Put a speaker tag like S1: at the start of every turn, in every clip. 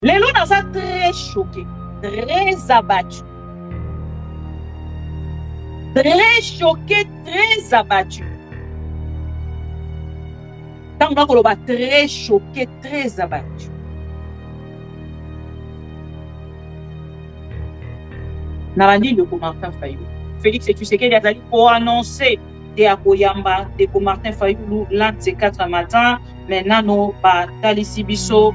S1: Lélo naza très choqué, très abattu. Très choqué, très abattu. Tant qu'on va très choqué, très abattu. Narandi le Martin Fayulu. Félix et tu sais qu'il a dit pour annoncer des Akoyamba, des Martin Fayulu, l'un de ces 4 matins. Maintenant, nous, Talisibiso,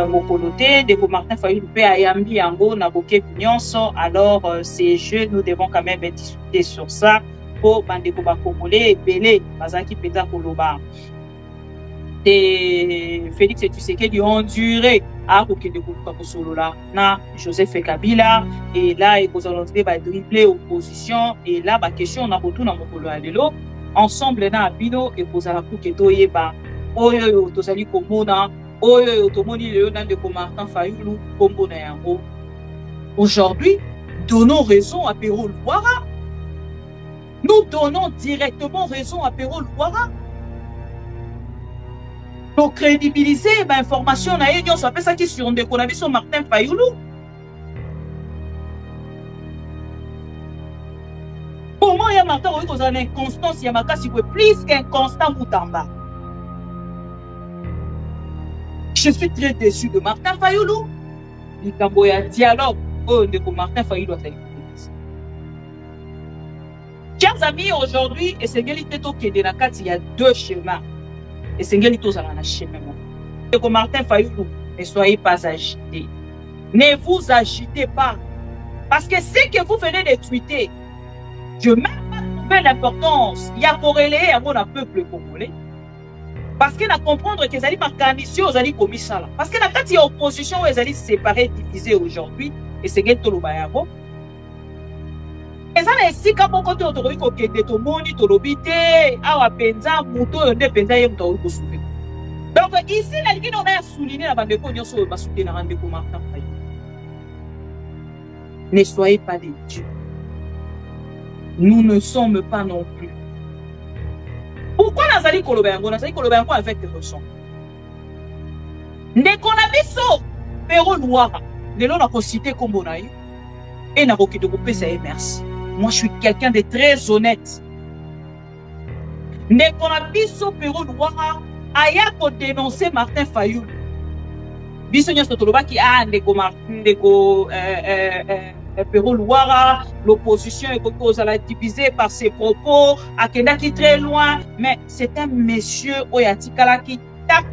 S1: Mokolote, des Martin Fayulu, Ayambi, Yango, Naboke, Nyonso. Alors, ces jeux, nous devons quand même discuter sur ça pour Bandeko Congolais et Belé, Bazaki Peta Koloba. Félix et tu sais qu'ils ont duré à na Joseph Kabila et là ils ont dribbler opposition et là ba question on a retourné dans mokolo alelo ensemble na bino et kozala ku keto yeba oyo tozali komona oyo tomoni le na de Martin Fayulu kombo na yango. Aujourd'hui donnons raison à Péro Louara, nous donnons directement raison à Péro Louara. Pour crédibiliser l'information, on s'appelle ça qui sur sur Martin Fayulu. Comment il y a Martin Fayulu qui a une inconstance, il y a plus qu'inconstant Moutamba. Je suis très déçu de Martin Fayulu. Il y a un dialogue de Martin Fayulu. Chers amis, aujourd'hui, et c'est il y a 2 schémas. Et c'est ce que vous chemin. Martin Fayulu, ne soyez pas agité. Ne vous agitez pas. Parce que ce que vous venez de tweeter, je n'ai même pas trouvé l'importance. Il y a corrélé à mon peuple congolais. Parce que na comprendre que les alliés par coalition, les alliés commis ça là. Parce que la carte opposition, les alliés séparés, divisés aujourd'hui. Et c'est ce que vous avez dit. Et ça, c'est quand on côté autorisé qu'on ait tout le monde, tout l'obité, à penza, mouton, on est penza, on doit vous soulever. Donc ici, la Ligue on a souligné la bande de cognon sur le basouté dans le Martin Fayulu. Ne soyez pas des dieux. Nous ne sommes pas non plus. Pourquoi Nazali Kolobengo? Nazali Kolobengo avec des raisons. Ne konabiso, Péro Louara, ne l'on a cité comme on a eu, et n'a pas de couper ça et merci. Moi, je suis quelqu'un de très honnête. Ne konabiso Péro Louara, aya pour dénoncer Martin Fayulu. Bisogna Stotoloba qui a ndeko Péro Louara, l'opposition est divisée par ses propos, Akenda qui très loin, mais c'est un monsieur Oyatikala qui tac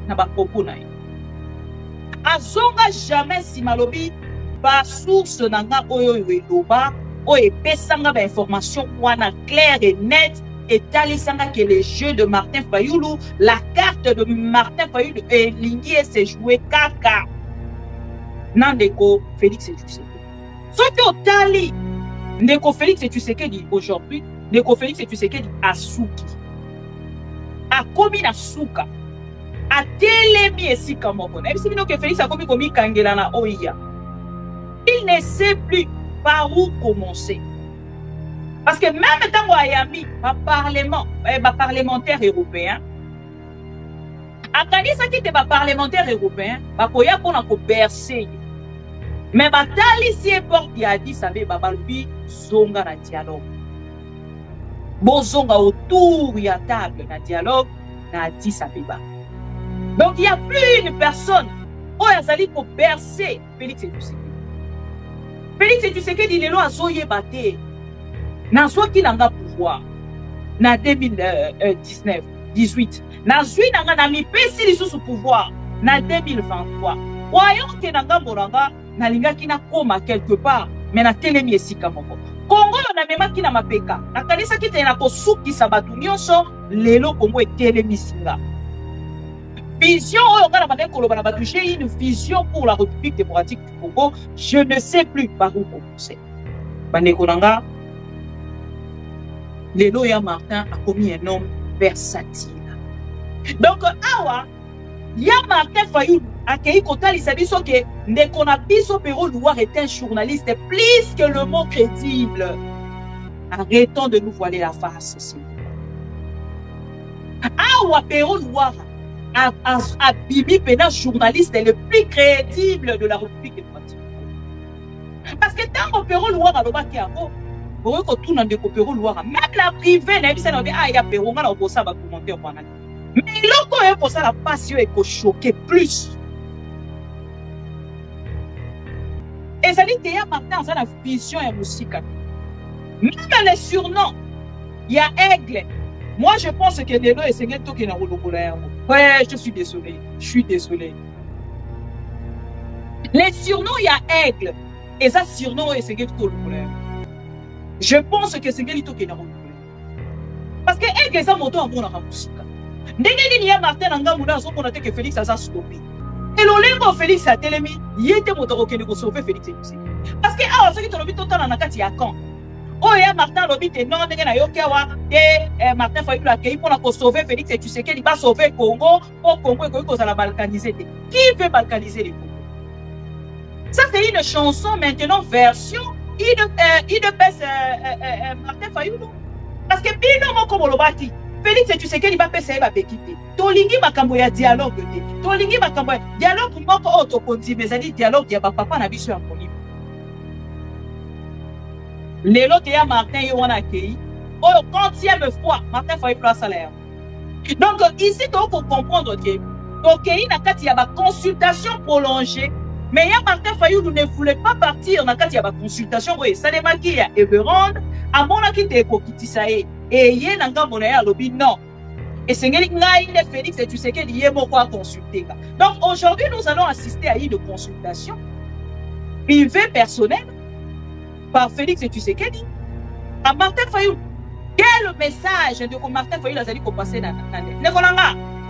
S1: na ba propos na yo. Azonga jamais si malobi ba source nanga oyo eloba o epesanga ba information wana claire et nette et talisanga que les jeux de Martin Fayulu, la carte de Martin Fayulu est lignée et c'est joué kaka. Nandeko Félix et Tshisekedi. Ce que Otali, Ndeko Félix et Tshisekedi aujourd'hui, Ndeko Félix et Tshisekedi a souki, a commis la souka, a telemi et si kamokona. Et si que Félix a commis kangela na oya. Il ne sait plus par où commencer. Parce que même dans Ayami, ma parlementaire européen, à Kanisa qui était ma parlementaire européen, ma koya pour na ko bercer. Mais batali si porte ya dit savez babalubi zonga na dialogue. Bozonga autour ya table na dialogue na dit savez ba. Donc il n'y a plus une personne où azali ko bercer Félix et Tshisekedi. Félix et Tshisekedi lelo azoye baté. Na soit qui n'a pas pouvoir. Na 2019, 18. Na zui nanga na mi pesi li sous pouvoir. Na 2023. Voyons que nanga moranga na linga ki na koma quelque part. Mais na telemi esika moko. Congo na mema ki na mapeka. Na kanisa ki te na ko suki sabatu nyonso lelo Congo e telemi singa. Vision oyo ngana bande koloba na batu, j'ai une vision pour la République démocratique du Congo. Je ne sais plus par où commencer. Bande konanga Lelo ya Martin a commis un homme versatile. Donc, awa, ya Martin Fayulu a kéi kotali sabiso ke Ndeko na biso Péro Louara est un journaliste plus que le mot crédible. Arrêtons de nous voiler la face. Awa Péro Louara, à Bibi Pena, journaliste le plus crédible de la République démocratique. Parce que tant qu'on peut relouer à l'Oba qui a beau, on retourne dans des coopéraux loire. Même la privée, il y a Péron, on a pour ça, va commenter au Rwanda. Mais l'autre est pour ça, la passion est choquée plus. Et ça dit, il y a maintenant la vision et la musique. Même les surnoms, il y a Aigle. Moi, je pense que les deux, c'est un truc qui est dans le ouais, je suis désolé. Je suis désolé. Les surnoms, il y a Aigle. Et ça, surnom, c'est un truc je pense que c'est un truc qui est dans le parce que Aigle, ça moto en bon dans la musique. Dès qu'il y a Martin Angamouda, on a dit que Félix a stoppé. Et l'olégo Félix a télémi, il était moto qui a sauvé Félix. Parce que, ah, ce qui est le but total en akati à quand? Oh, il y a Martin Lobite, non, il y a Yokawa, et Martin Fayulu a créé pour sauver Félix et tu sais qu'il va sauver Congo, au Congo, et ça la balkaniser. Qui veut balkaniser les Congo? Ça, c'est une chanson maintenant version IDPS Martin Fayulu. Parce que Bino comme le bâti, Félix et tu sais qu'il va passer à Bekite. Tolingi makambo ya dialogue de. Tolingi makambo dialogue moko autoconti, mais ali dialogue ya papa na biso ya koni. Les lots de Martin et on a accueilli. Au 30e fois, Martin Fayulu a salaire. Donc, ici, il faut comprendre que il y a une consultation prolongée. Mais Martin Fayulu ne voulait pas partir dans il y a une consultation. Oui, ça démarque qu'il y a Everand, à mon avis, il y a et il y a un lobby, non. Et c'est que Félix, et tu sais qu'il y a beaucoup à consulter. Donc, aujourd'hui, nous allons assister à une consultation privée personnelle par Félix et tu sais qu'elle dit à Martin Fayulu. Quel message de Martin Fayulu a dit qu'on passait dans l'année?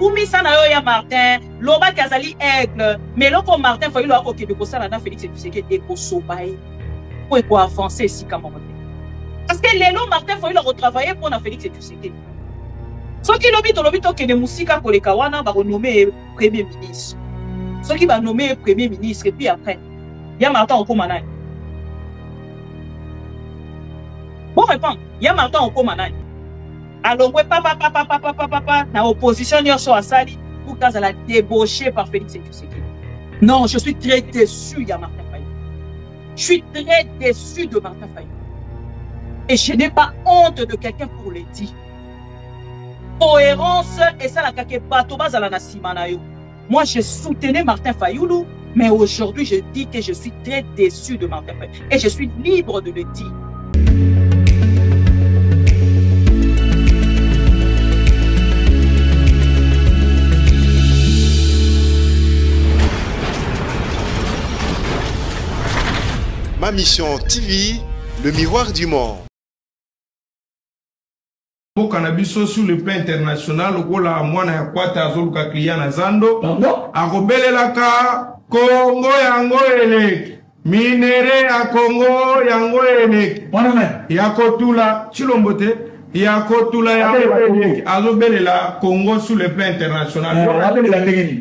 S1: Oumi sana yo ya Martin, loba kazali Aigle, mais loko Martin Fayulu a ok de kosa na Félix et tu sais qu'elle est au sobaï pour avancer ici comme parce que les lots Martin Fayulu a retravaillé pour na Félix et tu sais qu'elle. Ce qui lobby que de musika pour les Kawana va renommer premier ministre. Ce qui va nommer premier ministre et puis après, il y a Martin au Komanai. Bon répondre, il y a Martin au Komanai. Alors, papa, la opposition à Sali pour qu'elle la débauché par Félix et tu sais qui. Non, je suis très déçu, de Martin Fayulu. Je suis très déçu de Martin Fayulu. Et je n'ai pas honte de quelqu'un pour le dire. Cohérence et ça la kake bato bazala na simanayo. Moi, je soutenais Martin Fayulu, mais aujourd'hui, je dis que je suis très déçu de Martin Fayulu. Et je suis libre de le dire.
S2: Ma mission TV, le miroir du monde.
S3: Au cannabis sur le plan international, au la mwana ya kwata azoluka kliana zando, akobele laka Congo yango elek, minere ya Congo yango elek, yakotula chilombote, yakotula yango elek, azobele la Congo sur le plan international.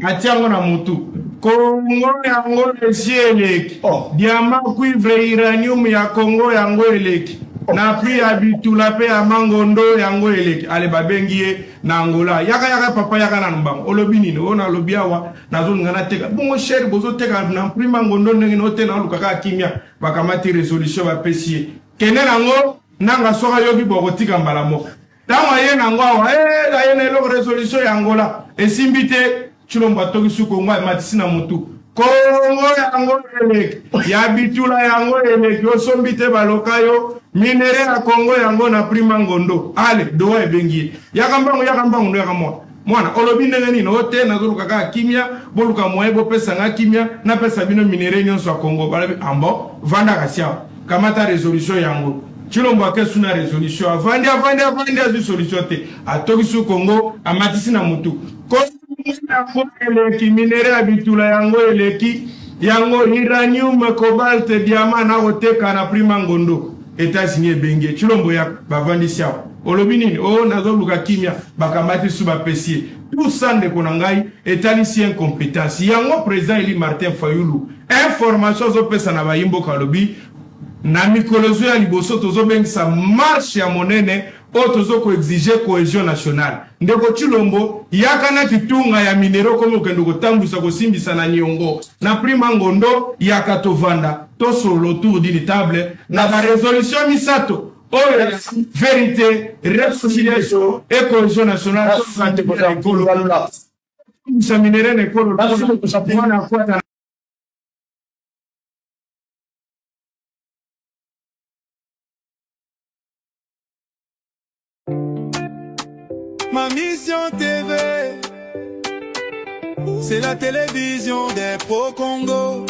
S3: Atiango na mutu. Congo yango elek, diamant cuivre uranium ya Congo yango elek. Na puis habitula pe amangondo yango eleki ale babengie na Angola yaka papa yaka na mbang olobini no na lobiawa na zone ngana teka bongo cher bozo teka na prima ngondo ndenge no te na lukaka kimia bakamati resolution ba pesie kene nango nanga soka yobi bokotika mbala moko tango ye nango awa la yene lo resolution ya Angola esimbite chilomba toki suko ngwa matisi na mutu Congo yango eleki ya bitula yango eleki osombite balokayo minere ya Congo yango na prima ngondo ale doa ebengi yakambango ndo yakamwa mwana olobi ndenge nini ote na zoluka kaka kimia boluka moye bo pesa nga kimia na pesa bino minere nyonso ya Congo balabi ambo vanda kasia kamata resolution yango chilombo akesu na resolution avandi azu solution te atoki su Congo amatisi na mutu Congo eleki minere ya bitula yango eleki yango uranium cobalt diamant na oteka na prima ngondo États-Unis bengue chilombo ya bavandi sia olobini o nazoluka kimia bakamati su ba pesier tout ça ne konangai etalisi incompétence yango président Eli Martin Fayulu information zo pesa na bayimbo kalobi na mikolozo ya liboso tozo bengisa marche ya monene otozo ko exiger cohésion nationale ndeko Chilombo yakana kitunga ya minero komo kendo kotambusa kosimbisa na nyongo na prima ngondo yakatovanda to solo autour d'une table na ba résolution misato oyo vérité réconciliation et cohésion nationale to santé ko ekolo sa minere ne kolo na kwata.
S4: Ma mission TV, c'est la télévision des pro-Congo.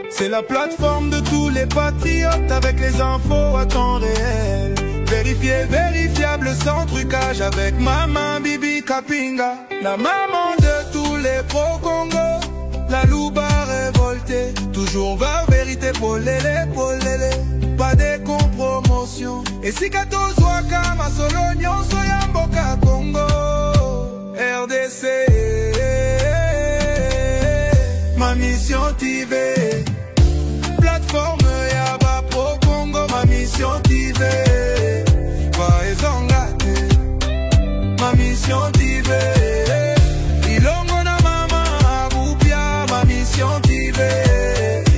S4: C'est la plateforme de tous les patriotes avec les infos à temps réel. Vérifié, vérifiable, sans trucage avec Maman Bibi Kapinga. La maman de tous les pro-Congo. La louba révoltée, toujours vers vérité pour l'élé, pas de compromotion. Et si kato zwaka ma solonyo soyamboka Congo RDC. Ma mission TV, plateforme yaba pro Congo. Ma mission TV, va ezongate. Ma mission TV, ilongo na mama abupia. Ma mission TV,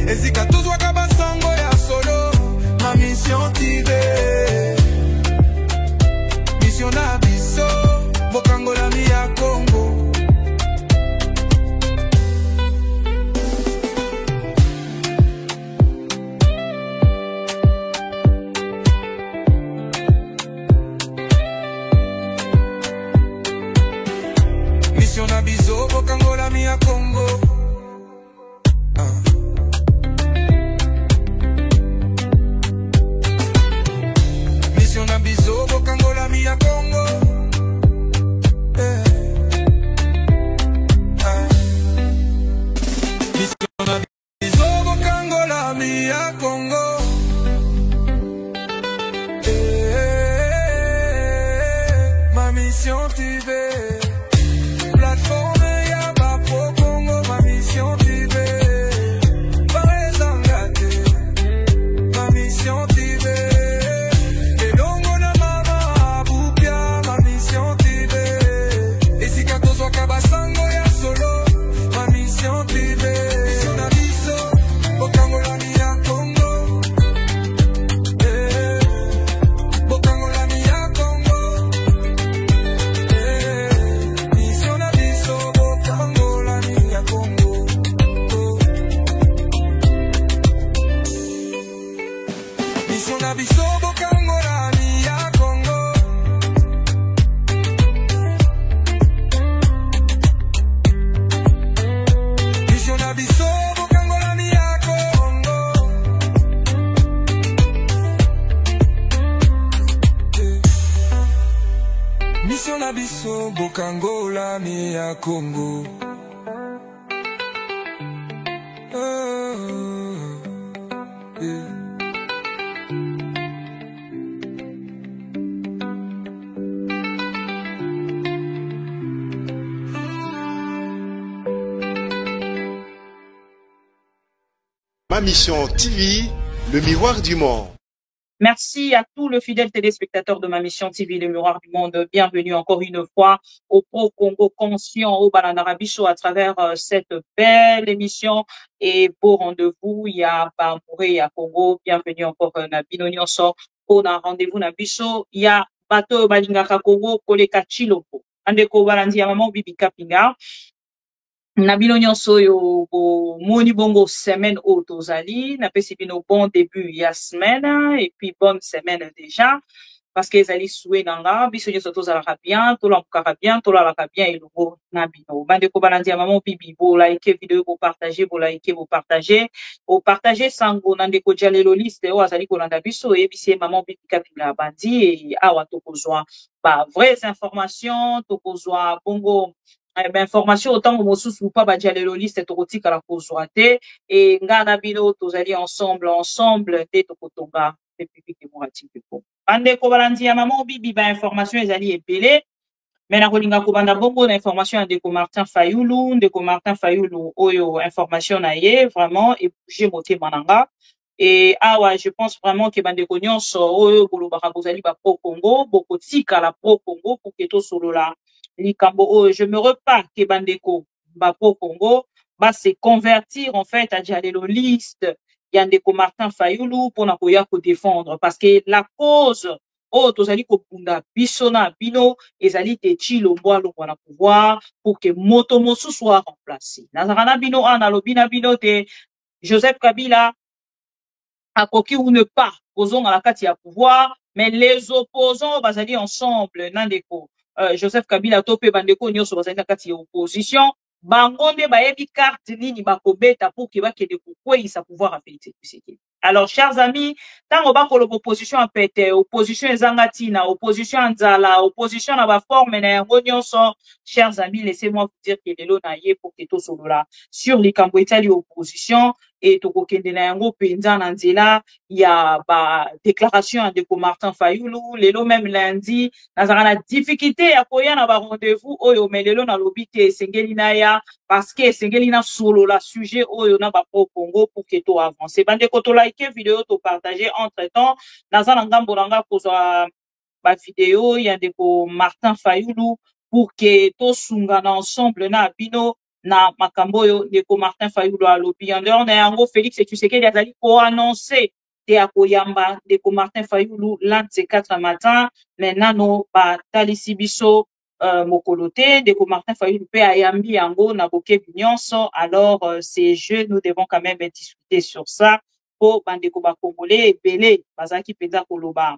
S4: et si kato zwaka basango ya solo. Ma mission TV, mission na biso, bokangola mi ya Congo. Mission na biso, bokangola mi ya Congo. Bokangola mi ya Congo. Mission na biso, bokangola mi ya Congo. Ma mission TV, plateforme ya ba pro Congo. Ma mission TV, pas engagé. Ma mission TV. Bokangola mi ya Congo.
S2: Ma mission TV, le miroir du monde.
S1: Merci à tous les fidèles téléspectateurs de ma mission TV, le miroir du monde. Bienvenue encore une fois au Pro Congo conscient, au Balanarabicho à travers cette belle émission et beau rendez-vous. Il y a Bamouré à Congo. Bienvenue encore na Binonyoso. On a rendez-vous na Bicho. Il y a Bato Balingaka Congo, Koleka Chilombo. Andeko Balandi à maman Bibi Kapinga. Na bino nyonso yo moni bongo semaine au tozali na pesi bino bon début ya semaine et puis bonne semaine déjà parce que ezali soué nanga biso nyonso tozalaka bien tolamukaka bien tolalaka bien elongo na bino bandeko balandi ya maman Bibi bo like vidéo bo partager sango na ndeko jalelo liste o azali kolanda biso ebisi maman Bibi Kapinga bandi et awa tokozwa ba vraies informations tokozwa bongo information autant que mosusu pas bajalelo liste tokotika la kozwate et ngana bino tozali ensemble te tokotonga republique démocratique ko ande ko balandi ya maman Bibi ba information ezali ebele mais na kolinga ko banda bongo na information ndeko Martin Fayulu oyo information na ye vraiment et bouger motema nanga Et je pense vraiment que bandeko nyonso bolobaka bozali ba pro Congo boko tika la pro Congo pour que to solo la likambo je me repars que bandeko ba pro Congo va se convertir en fait à dialéloliste yandeko Martin Fayulu pour na koya ko défendre parce que la cause tozali kopunda biso na bino ezali te Tshilombo alongwa na pouvoir pour que moto mosusu soit remplacé nazana bino ana lobina bino te Joseph Kabila akoki ou ne pas posons à la kati ya pouvoir mais les opposants bazali ensemble nandeko Joseph Kabila tope bandeko nyonso bazali na kati ya opposition bango nde bayebi carte nini bakobeta pour que bakende kokweyisa pouvoir à Félix Tshisekedi. Alors chers amis, tango bakolo opposition a pété, opposition ezangatina, opposition nzala, opposition na ba forme na yango nyonso, chers amis, laissez-moi vous dire que lelo na ye pour que to solola sur likambo etali opposition et to kokende na yango penza na nzela ya ba déclaration de Martin Fayulu lelo même lundi nazara na difficulté ya koya na ba rendez-vous oyo melelo na lobité sengeli na ya parce que sengeli na solo la sujet oyo na ba pro Congo pour que to avancer bande ko to like vidéo to partager entre temps nazana ngambo nanga kozwa ba vidéo ya ndeko Martin Fayulu pour que to sungana ensemble na bino na makamboyo ndeko Martin Fayulu alobi en dehors na yango Félix Tshisekedi azali ko annoncer te akoyamba ndeko Martin Fayulu lundi de 4 matin maintenant ba talisi biso mokolote ndeko Martin Fayulu pe ayambi yango na bokebi nyonso alors ces jeux nous devons quand même discuter sur ça po bandeko ba congolais ebele bazaki penza koloba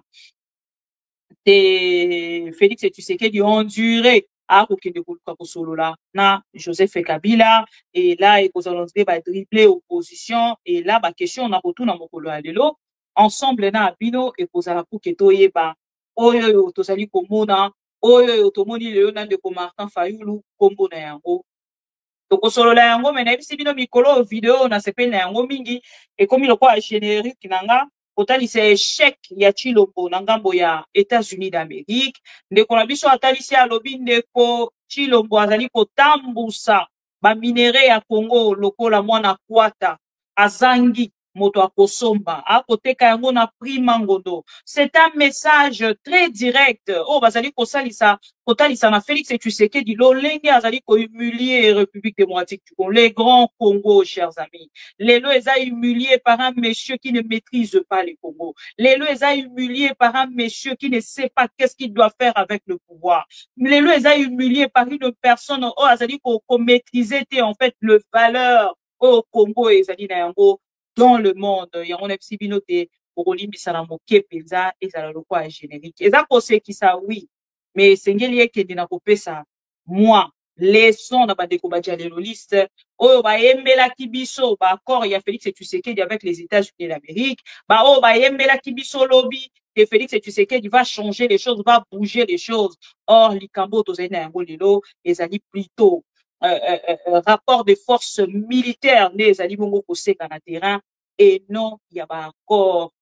S1: te Félix Tshisekedi enduré a kokende koluka kosolola na Joseph Kabila et là ekozalonze ba dribbler opposition et là ba question na kotuna mokolo ya lelo ensemble na bino ekozala pour que toyeba oyo tozali komona oyo tomoni lelo na ndeko Martin Fayulu kombo na yango tokosolola yango mais na bisi bino mikolo vidéo na sepeli na yango mingi ekomi lokwa générique nanga kotalisa échec ya Tshilombo na ngambo ya États-Unis d'Amérique ndeko na biso atalisi alobi ndeko Tshilombo azali kotambusa ba minere ya Congo lokola mwana kwata azangi moto akosomba akoteka yango na prix mangondo. C'est un message très direct bazali kosalisa kotalisa na Félix Tshisekedi lolenge azali ko humilier République démocratique du Congo, les grands Congo, chers amis. Lelo eza humilié par un monsieur qui ne maîtrise pas le Congo. Lelo eza humilié par un monsieur qui ne sait pas qu'est-ce qu'il doit faire avec le pouvoir. Lelo eza humilié par une personne azali ko maîtriser en fait le valeur au Congo ezali na yango dans le monde. Il y a un epsibinote pour Olimbisa na moke penza et ça le quoi générique. Et ça c'est qui ça oui. Mais sengeli eke dina kopesa moi leçon na ba découvert dialéloliste oyo ba yembela kibiso ba accord ya Félix Tshisekedi avec les États-Unis d'Amérique ba o ba yembela kibiso lobby que Félix Tshisekedi va changer les choses, va bouger les choses. Or likambo tozena yango lelo ezali plutôt rapport de forces militaires les alibongo koseka na terrain et non il y a pas accord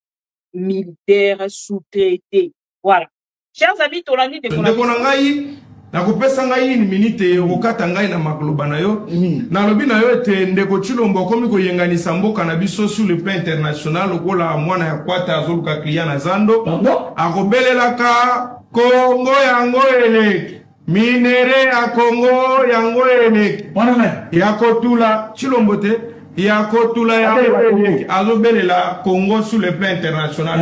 S1: militaire sous-traité. Voilà. Chers amis, tolani de
S3: konangai na kopesa ngai une minute okata ngai na makoloba na yo na lobi na yo ete ndeko Tshilombo komi ko yenganisa mboka na biso sur le plan international okola mwana ya kwata azoluka client na zando akobelelaka Congo yango eleki minere ya Congo yango eleki yakotula Tshilombo te yakotula yango eleki azobelela Congo sur le plan international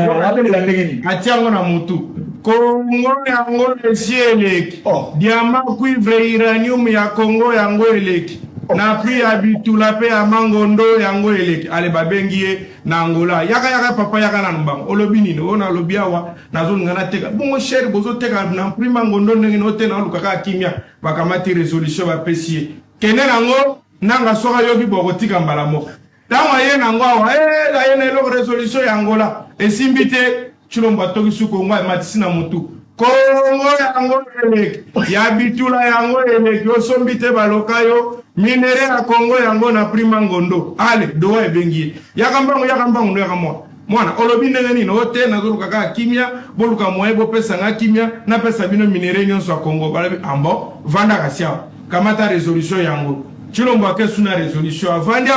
S3: atiango na mutu Congo yango eleki diamant cuivre uranium ya Congo yango eleki na puis habitula pe ya mangondo yango eleki ale babengie na Angola yaka papa yaka na mbango olobi nini ona lobi awa nazo ngana teka bongo cher bozo teka na prix mangondo ndenge no te na lukaka kimia bakamati résolution ba pesie kene nango nanga soka yobi bokotika mbala moko tama ye nango awa la yene lo résolution ya Angola esimbite Tshilombo atoki suko ngwa matisi na mutu Congo yango eleki ya bitula yango eleki osombite balokayo minere ya Congo yango na prima ngondo ale doa ebengi yakambango ndo yakamwa mwana olobi ndenge nini ote nazoluka ka kimia boluka moye bo pesa nga kimia na pesa bino minere nyonso ya Congo balabi ambo vanda kasia kamata résolution yango Chilombo akesu na résolution avandi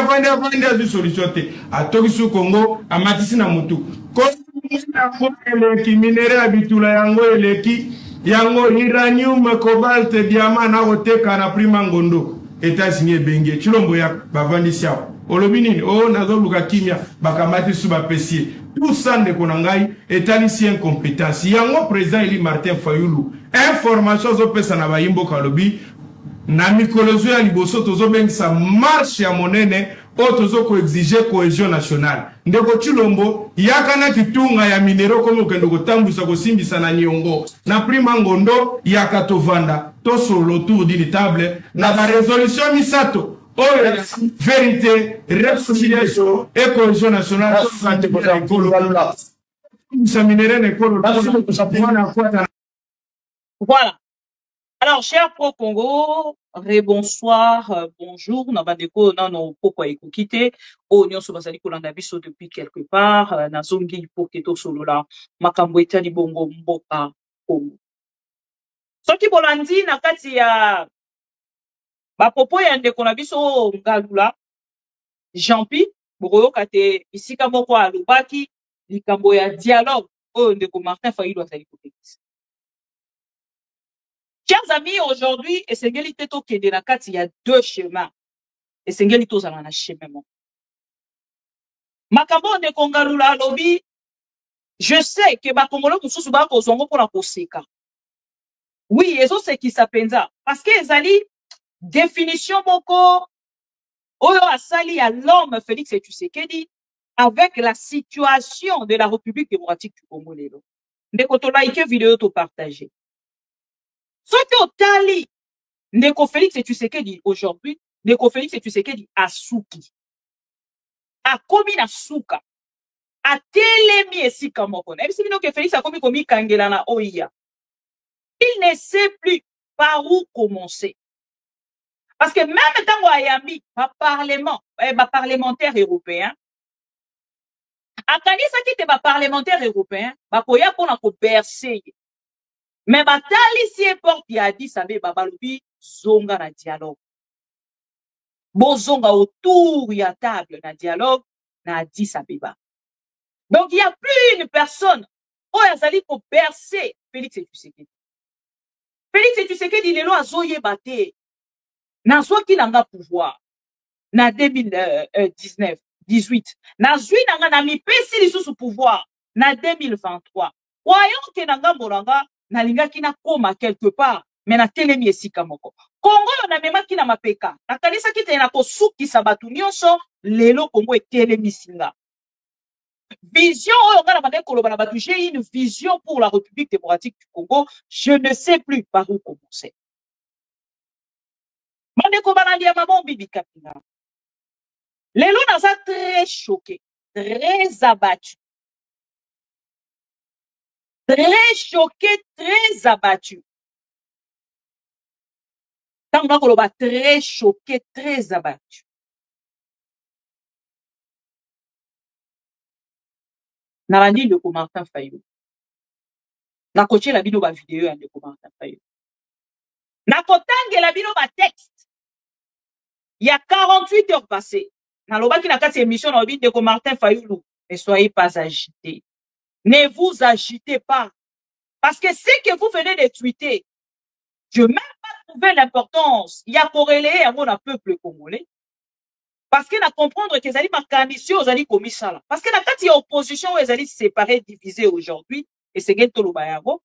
S3: azu solution te atoki su Congo amatisi na mutu ko eleki minere abitula yango eleki yango uranium cobalt diamant na oteka na prima ngondo États-Unis ebenge Chilombo ya bavandi sia olobi nini o nazoluka kimia bakamati su bapesie tout ça ndeko na ngai etalisi incompétence yango président Eli Martin Fayulu information zopesa na bayimbo kalobi na mikolozo ya liboso tozobengisa marche ya monene o tozoko exiger cohésion nationale ndeko Chilombo yakana kitunga ya minero komo kendo kotambwisa kosimbisa na Niongo na prima ngondo yakatovanda tosolo autour d'une table na ba résolution misato vérité, réconciliation et cohésion nationale.
S1: Voilà. Alors, cher Pro-Congo, bonsoir, bonjour. Nabandeko, non, pourquoi écouter? Oh, nous sommes allés pour l'andabiso depuis quelque part. Nazongi pour keto solo la. Makambo etani bongo mboka Congo. Soki bolandi na kati ya bapopo ya ndeko na biso ngalula Jean-Pi boko kate isika moko alobaki likambo ya dialogue oyo ndeko Martin Fayulu azali kopekisa. Chers amis, aujourd'hui esengeli te tokende na kati ya deux chemins. Esengeli tozala na chemin moko. Makambo ndeko ngalula alobi, je sais que bakongolo mususu bakozongo mpona koseka. Oui, ezosekisa penza parce que ezali définition moko oyo asali à l'homme Félix Tshisekedi avec la situation de la République démocratique du Congo lelo. Ndeko to like vidéo to partager. Soki otali ndeko Félix Tshisekedi aujourd'hui, ndeko Félix Tshisekedi asuki. Akomi na suka. Atelemi esika moko. Na bisi bino ke Félix akomi komi kangela na oya. Il ne sait plus par où commencer. Parce que même dans Wayami, parlementaire européen, Akani sa kite parlementaire européen, koya pona ko bercer. Mais batali si porte ya dit sabe babalobi zonga na dialogue. Bozonga autour ya table na dialogue na Addis Abeba. Donc il y a plus une personne où azali ko bercer Félix Tshisekedi. Félix Tshisekedi lelo azoye bate. Nazwaki nanga pouvoir na 2019 18 nazwi nanga na mipesi lisusu pouvoir na 2023 voyons que nanga molanga nalingaki na koma quelque part mais na telemi esika moko Congo na memaki na mapeka nakanisa kite na kosukisa batu nyonso lelo Congo etelemi singa vision oyo ngana bande koloba na batu j'ai une vision pour la République démocratique du Congo je ne sais plus par où commencer. Mandeko banandi ya maman bibi kapina. Lelo naza très choqué, très abattu. Très choqué, très abattu. Tant que très choqué, très abattu. Narandi le Martin Fayulu. Na koche la bino ba vidéo ya ndeko Martin Fayulu. Na kotange la bino ba texte. Il y a 48 heures passées. Dans le émission, on dit que Martin Fayulu, ne soyez pas agité. Ne vous agitez pas. Parce que ce que vous venez de tweeter, je n'ai même pas trouvé l'importance. Il y a corrélé à mon peuple congolais. Parce que na comprendre que les alliés marqués aux alliés commis ça. Parce que quand il y a opposition, les alliés séparés, divisés aujourd'hui, et c'est gagné tout le bayago.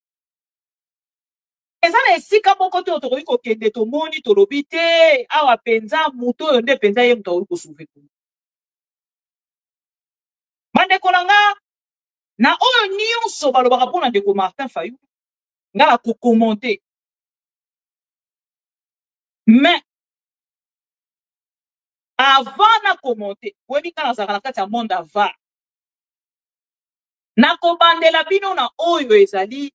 S1: Ezana esika moko te otoroki kokende tomoni tolobi te awa penza muto oyo nde penza ye muto akoki kosuve kuna. Bandeko nanga na oyo nyonso balobaka mpona ndeko Martin Fayulu nga na kokommente. Mais avant na komonte oyebi nga nazalaka na kati ya monde ava na kobandela bino na oyo ezali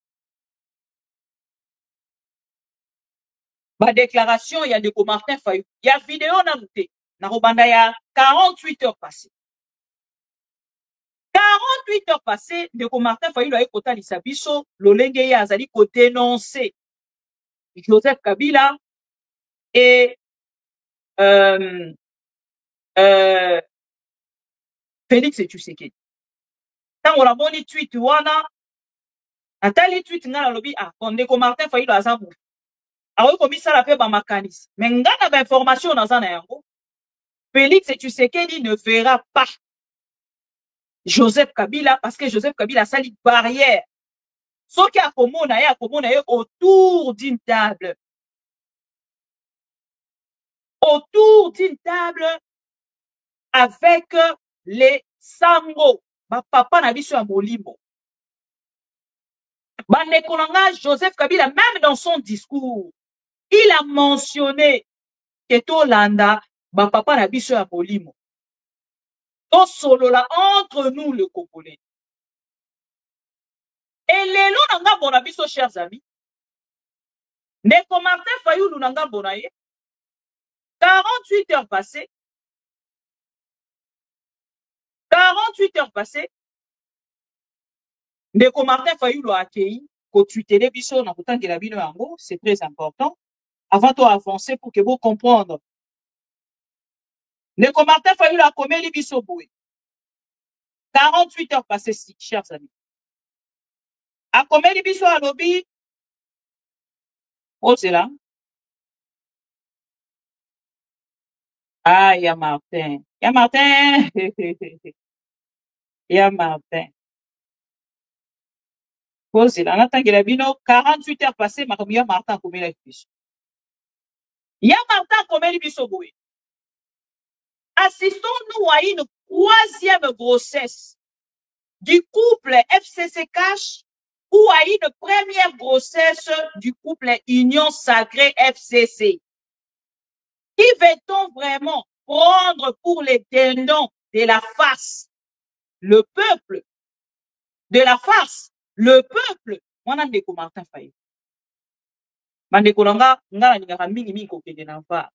S1: ba déclaration ya ndeko Martin Fayulu ya vidéo na mute na robanda ya 48 heures passées. 48 heures passées ndeko Martin Fayulu a kotalisa biso lolenge ye azali ko dénoncer Joseph Kabila et euh, Félix Tshisekedi. Tant on a moni tweet wana, atali tweet nga na lobi ah ndeko Martin Fayulu azabu. Awe komisa la pe ba makanis. Mais nga na ba information na za na yango. Félix Tshisekedi ne verra pas Joseph Kabila parce que Joseph Kabila a sali barrière. Ce qui a commun autour d'une table. Autour d'une table avec les sango. Ma papa n'a vu sur un molimo. Bandekolanga Joseph Kabila, même dans son discours, il a mentionné que Tolanda, ma papa n'a vu sur un molimo. Donc, solo là, entre nous, le Congolais. Et les lots n'anga bonabiso, chers amis. Ndeko Martin Fayulu n'anga bonaye. 48 heures passées. 48 heures passées. Ndeko Martin Fayulu a accueilli. Ko tuitele biso na kotangela bino yango, c'est très important. Avant de avancer pour que vous compreniez. Ndeko Martin Fayulu a komeli biso boue. 48 heures passées, chers amis. A komeli biso a lobby. Oh, c'est là. Ah, ya Martin. Ya Martin. Ya Martin. Oh, c'est là. On attend que la bino. 48 heures passées, ma comme ya Martin a komeli biso. Ya Martin a komeli biso boue. Assistons-nous à une troisième grossesse du couple FCC Cash ou à une première grossesse du couple Union Sacrée FCC. Qui veut-on vraiment prendre pour les tendons de la farce? Le peuple. De la farce. Le peuple. Mwana ndeko Martin Fayulu. Mandeko nga ngala ngaka mingi kokende na va.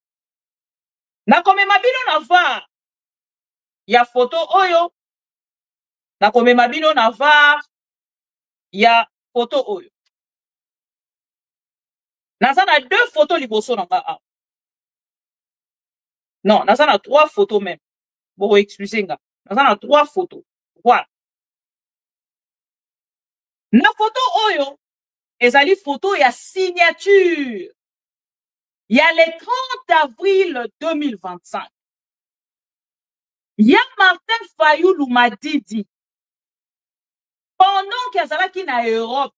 S1: Na komema bino na va. Ya photo oyo. Na komema bino na va. Ya photo oyo. Naza na 2 photos liboso na nga. Non, naza na 3 photos même. Bon, excusez-moi. Naza na 3 photos. Voilà. Na photo oyo. Ezali photo ya signature. Il y a le 30 avril 2025. Il y a Martin Fayulu Madidi. Pendant qu'il y a qui na Europe.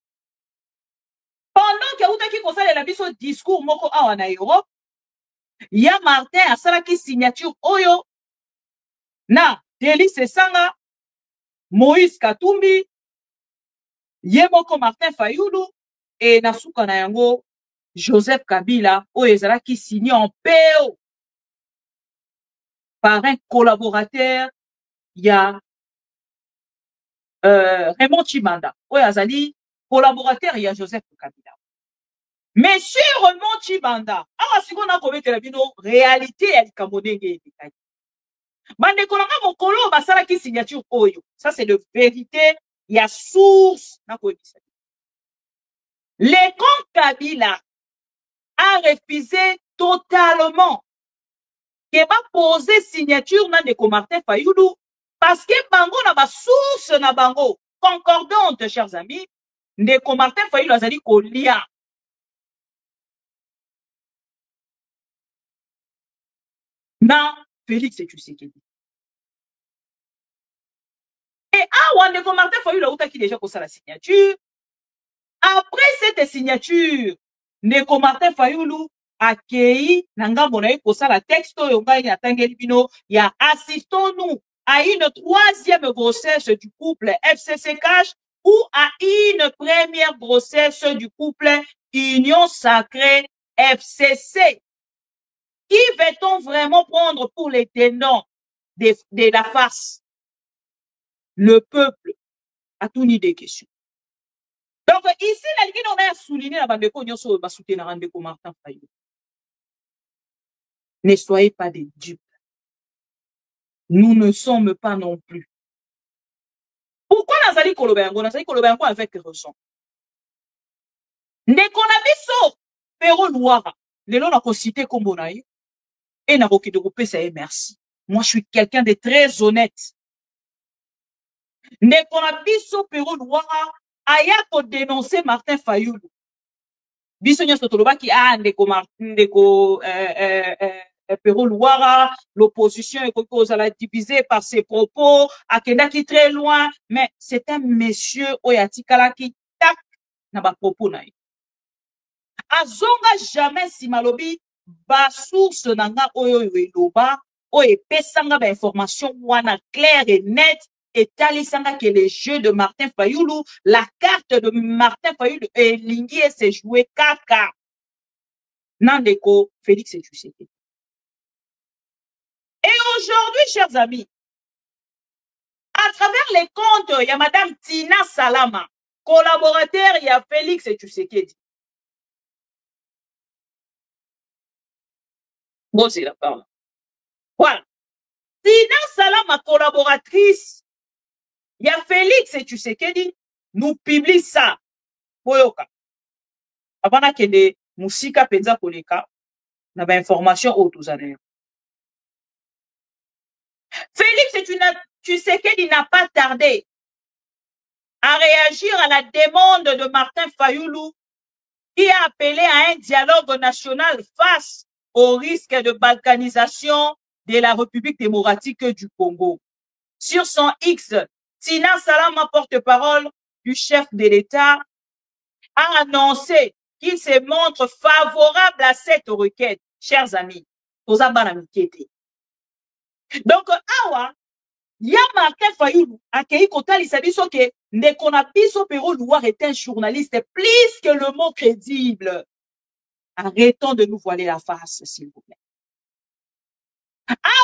S1: Pendant qu'il y a qui consale la biso discours moko awa na Europe. Il y a Martin a salaki signature oyo. Na Félix Esanga. Moïse Katumbi. Yemoko Martin Fayulu. Et Nasuka na yango. Joseph Kabila, Oezala qui signe en PO par un collaborateur, il y a Raymond Chimanda. Oezali, collaborateur, il y a Joseph Kabila. Monsieur Raymond Chimanda, alors si on a commis la bino, réalité, elle est Bande kolanga mokolo, basala qui signature oyo. Ça, c'est de vérité, il y a source. Les comptes Kabila a refusé totalement que va poser signature dans Ndeko Martin Fayulu parce que bango na ba source na bango concordante, chers amis. Ndeko Martin Fayulu azali kolia. Na Félix Tshisekedi. Et awa Ndeko Martin Fayulu a outa qui déjà kosa la signature. Après cette signature, Ndeko Martin Fayulu accueilli ngambo na kosa la texte oyo ngai atangeli bino ya assistons-nous à une troisième grossesse du couple FCC Cash ou à une première grossesse du couple Union Sacrée FCC. Qui veut-on vraiment prendre pour les tenants de la farce? Le peuple a tout ni des questions. Donc, ici, on a souligné la bande de sur le soutien de Martin Fayulu. Ne soyez pas des dupes. Nous ne sommes pas non plus. Pourquoi Nazali Kolobengo? Nazali Kolobengo avec raison. Ndeko na biso, Pero Louara. Lelo na ko cité kombo na ye. et n'a pas de ça et merci. Moi, je suis quelqu'un de très honnête. Ne qu'on a biso Pero Louara, aya ko dénoncer Martin Fayoulou. Biso nyonso tolobaki ndeko Pero Louara, l'opposition est kozala divisée par ses propos, akendaki très loin, mais c'est un monsieur oyatikalaki tak na ba propos na ye. Azonga jamais si malobi ba source nanga oyo eloba oyo pesanga ba information wana claire et nette et talisanga que les jeux de Martin Fayoulou, la carte de Martin Fayoulou et Lingi s'est joué kaka. Nandeko Félix et Tshisekedi. Et aujourd'hui, chers amis, à travers les comptes, il y a Madame Tina Salama, collaborateur, il y a Félix et Tshisekedi. Bon, c'est la parole. Voilà. Tina Salama, collaboratrice, il y a Félix et Tshisekedi, nous publie ça. Boyoka. Avant que de Moussika Penza Koleka, on a information autour de Félix et Tshisekedi n'a pas tardé à réagir à la demande de Martin Fayoulou qui a appelé à un dialogue national face au risque de balkanisation de la République démocratique du Congo. Sur son X, Tina Salama, porte-parole du chef de l'État, a annoncé qu'il se montre favorable à cette requête. Chers amis, donc, awa, ya Martin Fayoulou, accueilli Kota Lissabiso que Nekonabiso Pero Louara est un journaliste plus que le mot crédible. Arrêtons de nous voiler la face, s'il vous plaît.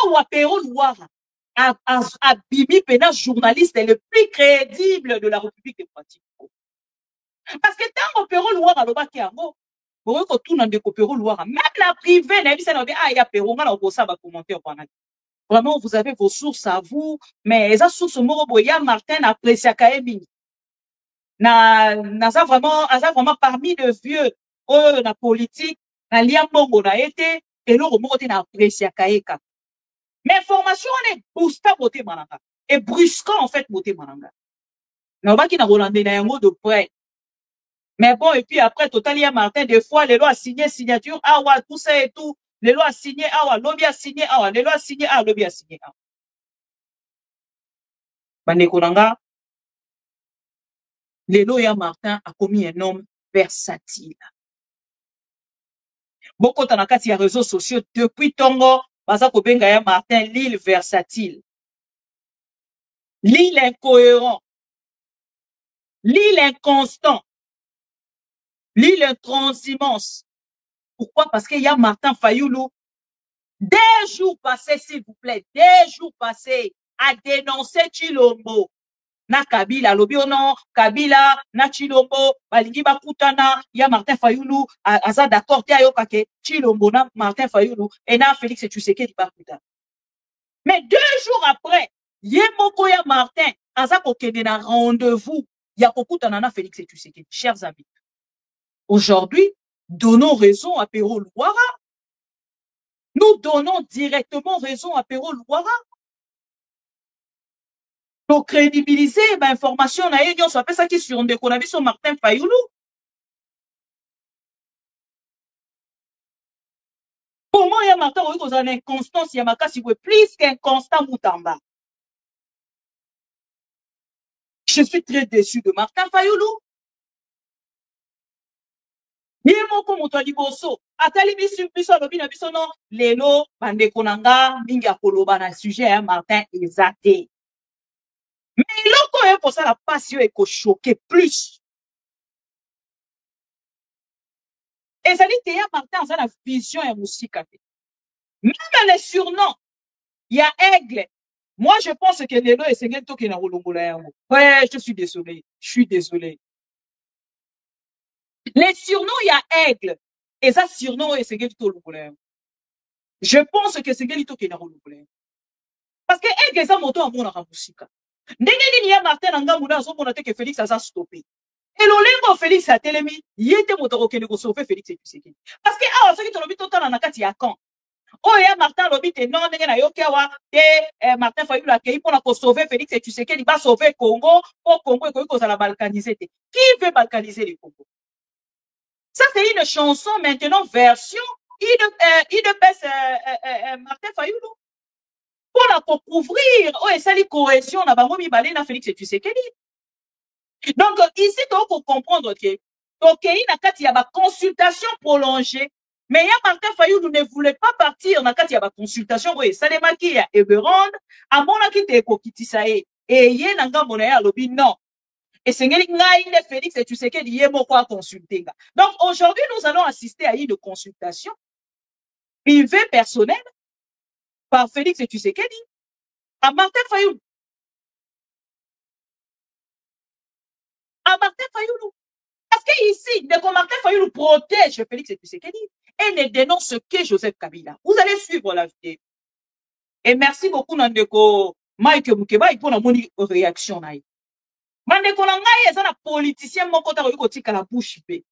S1: Awa Pero Louara a Bibi Pena, journaliste le plus crédible de la République démocratique. Parce que tant que Pero Louara le baki ango, pour que tout n'en Pero Louara, même la privée, n'a dit ça n'a dit ah ya Pero, on a ça va commenter au Panama. Vraiment, vous avez vos sources à vous, mais les sources Moroboya Martin apprécie Kaemi. Na vraiment parmi les vieux, la politique, na liambongo na été, et l'autre morote na apprécie Kaeka. Mais formation on est boosta beauté mananga. Et brusquant en fait beauté mananga. Na ba ki na Rolandé na yango de près. Mais bon, et puis après, Totalia Martin, des fois, les lois a signé signature, ah ouais, tout ça et tout. Les lois a signé, ah ouais, lobby a signé, ah ouais, les lois a signé, ah, lobby a signé, ah. Bandekonanga, Lelo ya Martin a commis un homme versatile. Beaucoup de nakati ya réseaux sociaux, depuis Tongo, baza kobenga ya Martin, l'île versatile. L'île incohérent. L'île inconstant. L'île intranshumance. Pourquoi? Parce qu'il y a Martin Fayoulou. Des jours passés, s'il vous plaît, des jours passés, à dénoncer Chilombo. Na Kabila, Lobiono, Kabila, na Chilombo, Balingi Bakutana, ya Martin Fayoulou, aza d'accord, tia yokake, Chilombo, na Martin Fayoulou, et na Félix et Tshisekedi Bakuta. Mais 2 jours après, Yemoko ya Martin, aza kokende na rendez-vous, ya kokutana na Félix et Tshisekedi. Chers amis, aujourd'hui, donnons raison à Pero Louara. Nous donnons directement raison à Pero Louara. Pour crédibiliser l'information, on s'appelle ça qui sur un déconavis sur Martin Fayoulou. Pour moi, il y a Martin Fayoulou qui a une inconstance, il y a Martin Fayoulou plus qu'un constant Moutamba. Je suis très déçu de Martin Fayoulou. Yemo ko moto liboso atali biso lobi na biso non lelo bande konanga minga koloba na sujet ya Martin exacté. Mais loko e pour ça la passion est ko choquer plus. Et ça dit que ya Martin ça la vision et musique. Même les surnoms, il y a Aigle. Moi je pense que lelo et sengel to ki na rolongola yango. Ouais, je suis désolé. Je suis désolé. Les surnoms, il y a Aigle. Et ça, surnom, c'est Gelito Lukulé. Je pense que c'est Gelito qui est Lukulé. Parce que Aigle, ça, moto à mon aramusika. Ndenge ni ya Martin Angamuna, so mon que Félix a stoppé. Et l'olengo Félix a télémi, y était moto au Kénégo sauver Félix et Tshisekedi. Parce que, ah, ce qui te l'a dit tout le temps, on a quand il y a quand. Oh, ya Martin Lobite, non, n'a yokawa, Martin Fayulu a créé pour sauver Félix et tu sais qu'il va sauver Congo, pour Congo et Congo, ça la balkaniser. Qui veut balkaniser le Congo? Ça, c'est une chanson maintenant, version, Martin Fayulu. Pour la couvrir, oh, et ça, les cohésion, na bango mi balé na Félix et tu sais qu'il dit. Donc, ici, tu faut comprendre que, ok, il y a une consultation prolongée. Mais Martin Fayulu ne voulait pas partir dans le cadre de consultation. Oui, ça démarque il y a Eberron, à mon avis, t'es kokitisae. Et il y a un monnaie à l'obi, non. Et c'est un Félix et tu sais qu'il y a beaucoup consulter. Donc, aujourd'hui, nous allons assister à une consultation privée personnelle par Félix et tu sais qu'il dit à Martin Fayulu. À Martin Fayulu. Parce que ici, dès que Martin Fayulu protège Félix et tu sais qu'il dit, et ne dénonce que Joseph Kabila. Vous allez suivre la vidéo. Et merci beaucoup, Nandeko Mike Mukeba, pour la réaction. Nandeko Nangaye, c'est un politicien, mon côté, qui a la bouche. Et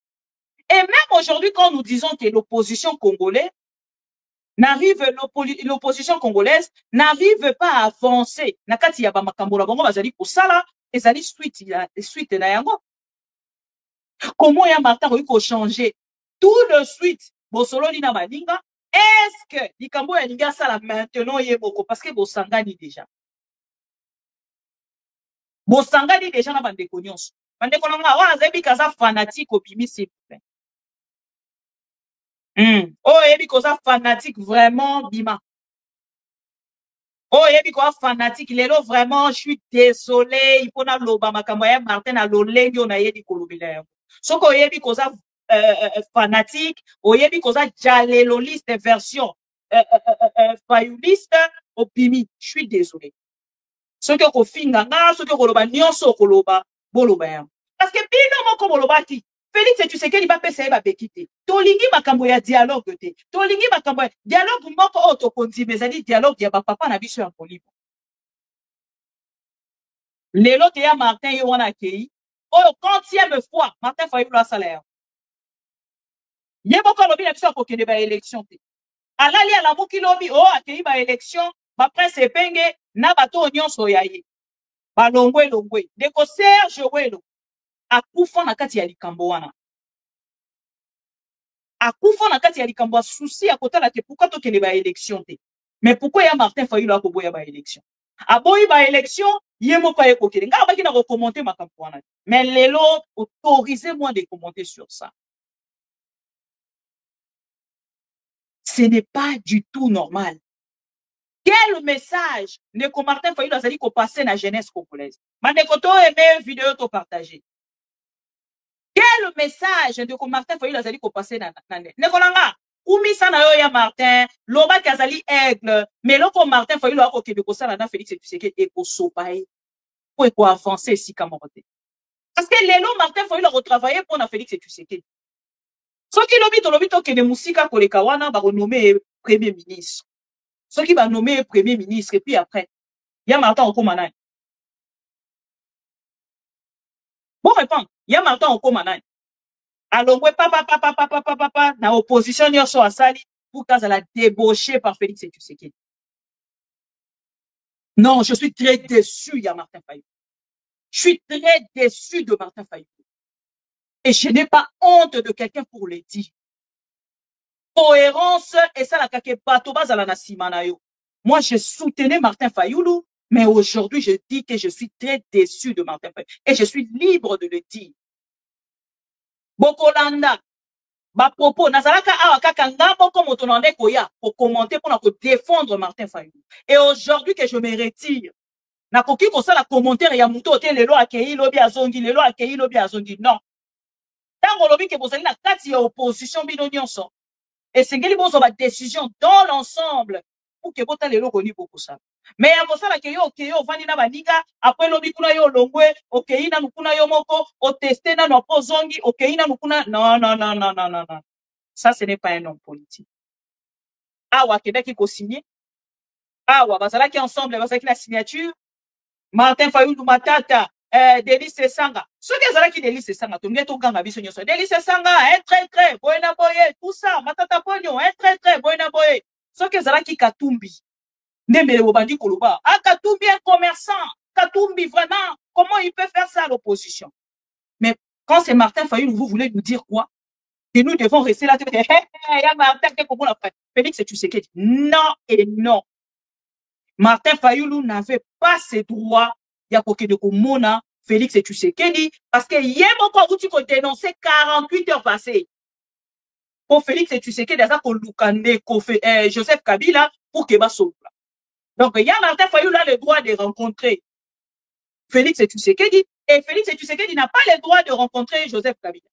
S1: même aujourd'hui, quand nous disons que l'opposition congolaise l'opposition congolaise n'arrive pas à avancer. Nakati ya ba makambo la bango bazali kosala, ezali suite na yango. Comment ya Martin ko changer tout de suite bosolo na malinga? Est-ce que likambo ya linga sala maintenant yeboko parce que bosangani déjà. Bosangani déjà na bande konyonso. Bande konanga wa azebi kaza fanatique obimi s'il vous plaît. Oh yebi kaza fanatique vraiment bima. Oh yebi kaza fanatique lelo vraiment je suis désolé il faut na loba makambo ya Martin na lolengi ona yebi kolobela. Soko yebi kaza fanatique, oyebi koza jaleloliste version fayuliste opimi. Je suis désolé. Ce que ko finga nga, ce que koloba nyonso koloba boloba. Parce que bino moko bolobaki Félix tu sais qu'il va passer ba bekite. Tolingi makambo ya dialogue te. Tolingi makambo ya dialogue moko auto kondi mezali dialogue ya ba papa na biso ya kolibo. Lelo te ya Martin yo wana kei. Oh, quantième fois Martin Fayulu a salaire. Yeboko lobi na biso ko kende ba élection te. Alali ala moki lobi oh akei ba élection ba prince penge na bato nyonso yaye. Ba longwe longwe. Deko Serge Welo akufa na kati ya likambo wana. Akufa na kati ya likambo souci à côté la te pourquoi to kende ba élection te. Mais pourquoi ya Martin Fayulu a ko boya ba élection? Aboyi ba élection yemoko ye ko kende. Nga ba ki na ko commenter makambo wana. Mais lelo autorisez-moi de commenter sur ça. Ce n'est pas du tout normal. Quel message ne ko Martin Fayulu azali ko passer na jeunesse congolaise? Mandeko to aimé vidéo to partager. Quel message de ko Martin Fayulu azali ko passer na ne kolanga umisa na yo ya Martin loba kazali aigle mais loko Martin Fayulu ako kebe ko sala na Félix Tshisekedi e ko sopaye pour ko avancer si kamorote. Parce que lelo Martin Fayulu a retravaillé pour na Félix Tshisekedi. Ce qui lobi to ke de musika koleka wana ba renommer premier ministre. Ce qui va nommer premier ministre et puis après il y a Martin Okomana. Bon répondre, il y a Martin Okomana. Alors papa na opposition nyonso asali pour qu'elle la débauché par Félix Tshisekedi. Non, je suis très déçu, il y a Martin Fayulu. Je suis très déçu de Martin Fayulu. Et je n'ai pas honte de quelqu'un pour le dire. Cohérence et ça la kake bato bazala na simana yo. Moi je soutenais Martin Fayulu, mais aujourd'hui je dis que je suis très déçu de Martin Fayulu et je suis libre de le dire. Bokolanda ba propos nazalaka awa kaka ngambo comme otonande koya pour commenter pour défendre Martin Fayulu. Et aujourd'hui que je me retire. Na koki ko sala commentaire ya muto te lelo akei lobi azongi lelo akei lobi azongi non. Tango lobi ke bozali na kati ya opposition bino nyonso. Et c'est une bonne décision dans l'ensemble pour que vous ayez le beaucoup ça. Mais à ça que yo ok vani na baninga après lobi kuna yo longwe ok ina nukuna yo moko o tester na no pozongi ok ina nukuna non. Ça ce n'est pas un homme politique. Awa Québec ko signé. Awa bazala qui ensemble bazala qui la signature. Martin Fayulu Matata Delis Sanga. Ce que ça qui Delis Sanga, tout le monde ganga biso nyoso. Delis Sanga, très, buena boye, tout ça, matata pognon, très, buena boye. Ce que Zalaki Katumbi. Nembele Bobandi Koloba. Ah, Katumbi est commerçant. Katumbi, vraiment, comment il peut faire ça à l'opposition? Mais quand c'est Martin Fayulu, vous voulez nous dire quoi? Que nous devons rester là. Il y a Martin qui est Félix Tshisekedi. Non et non. Martin Fayulu n'avait pas ses droits. Il y a de Komona, Félix Tshisekedi, parce que hier, encore où tu peux dénoncer 48 heures passées. Pour Félix Tshisekedi, Joseph Kabila, pour Keba Soula. Donc, il y a Martin Fayulu a le droit de rencontrer Félix Tshisekedi, et Félix Tshisekedi n'a pas le droit de rencontrer Joseph Kabila.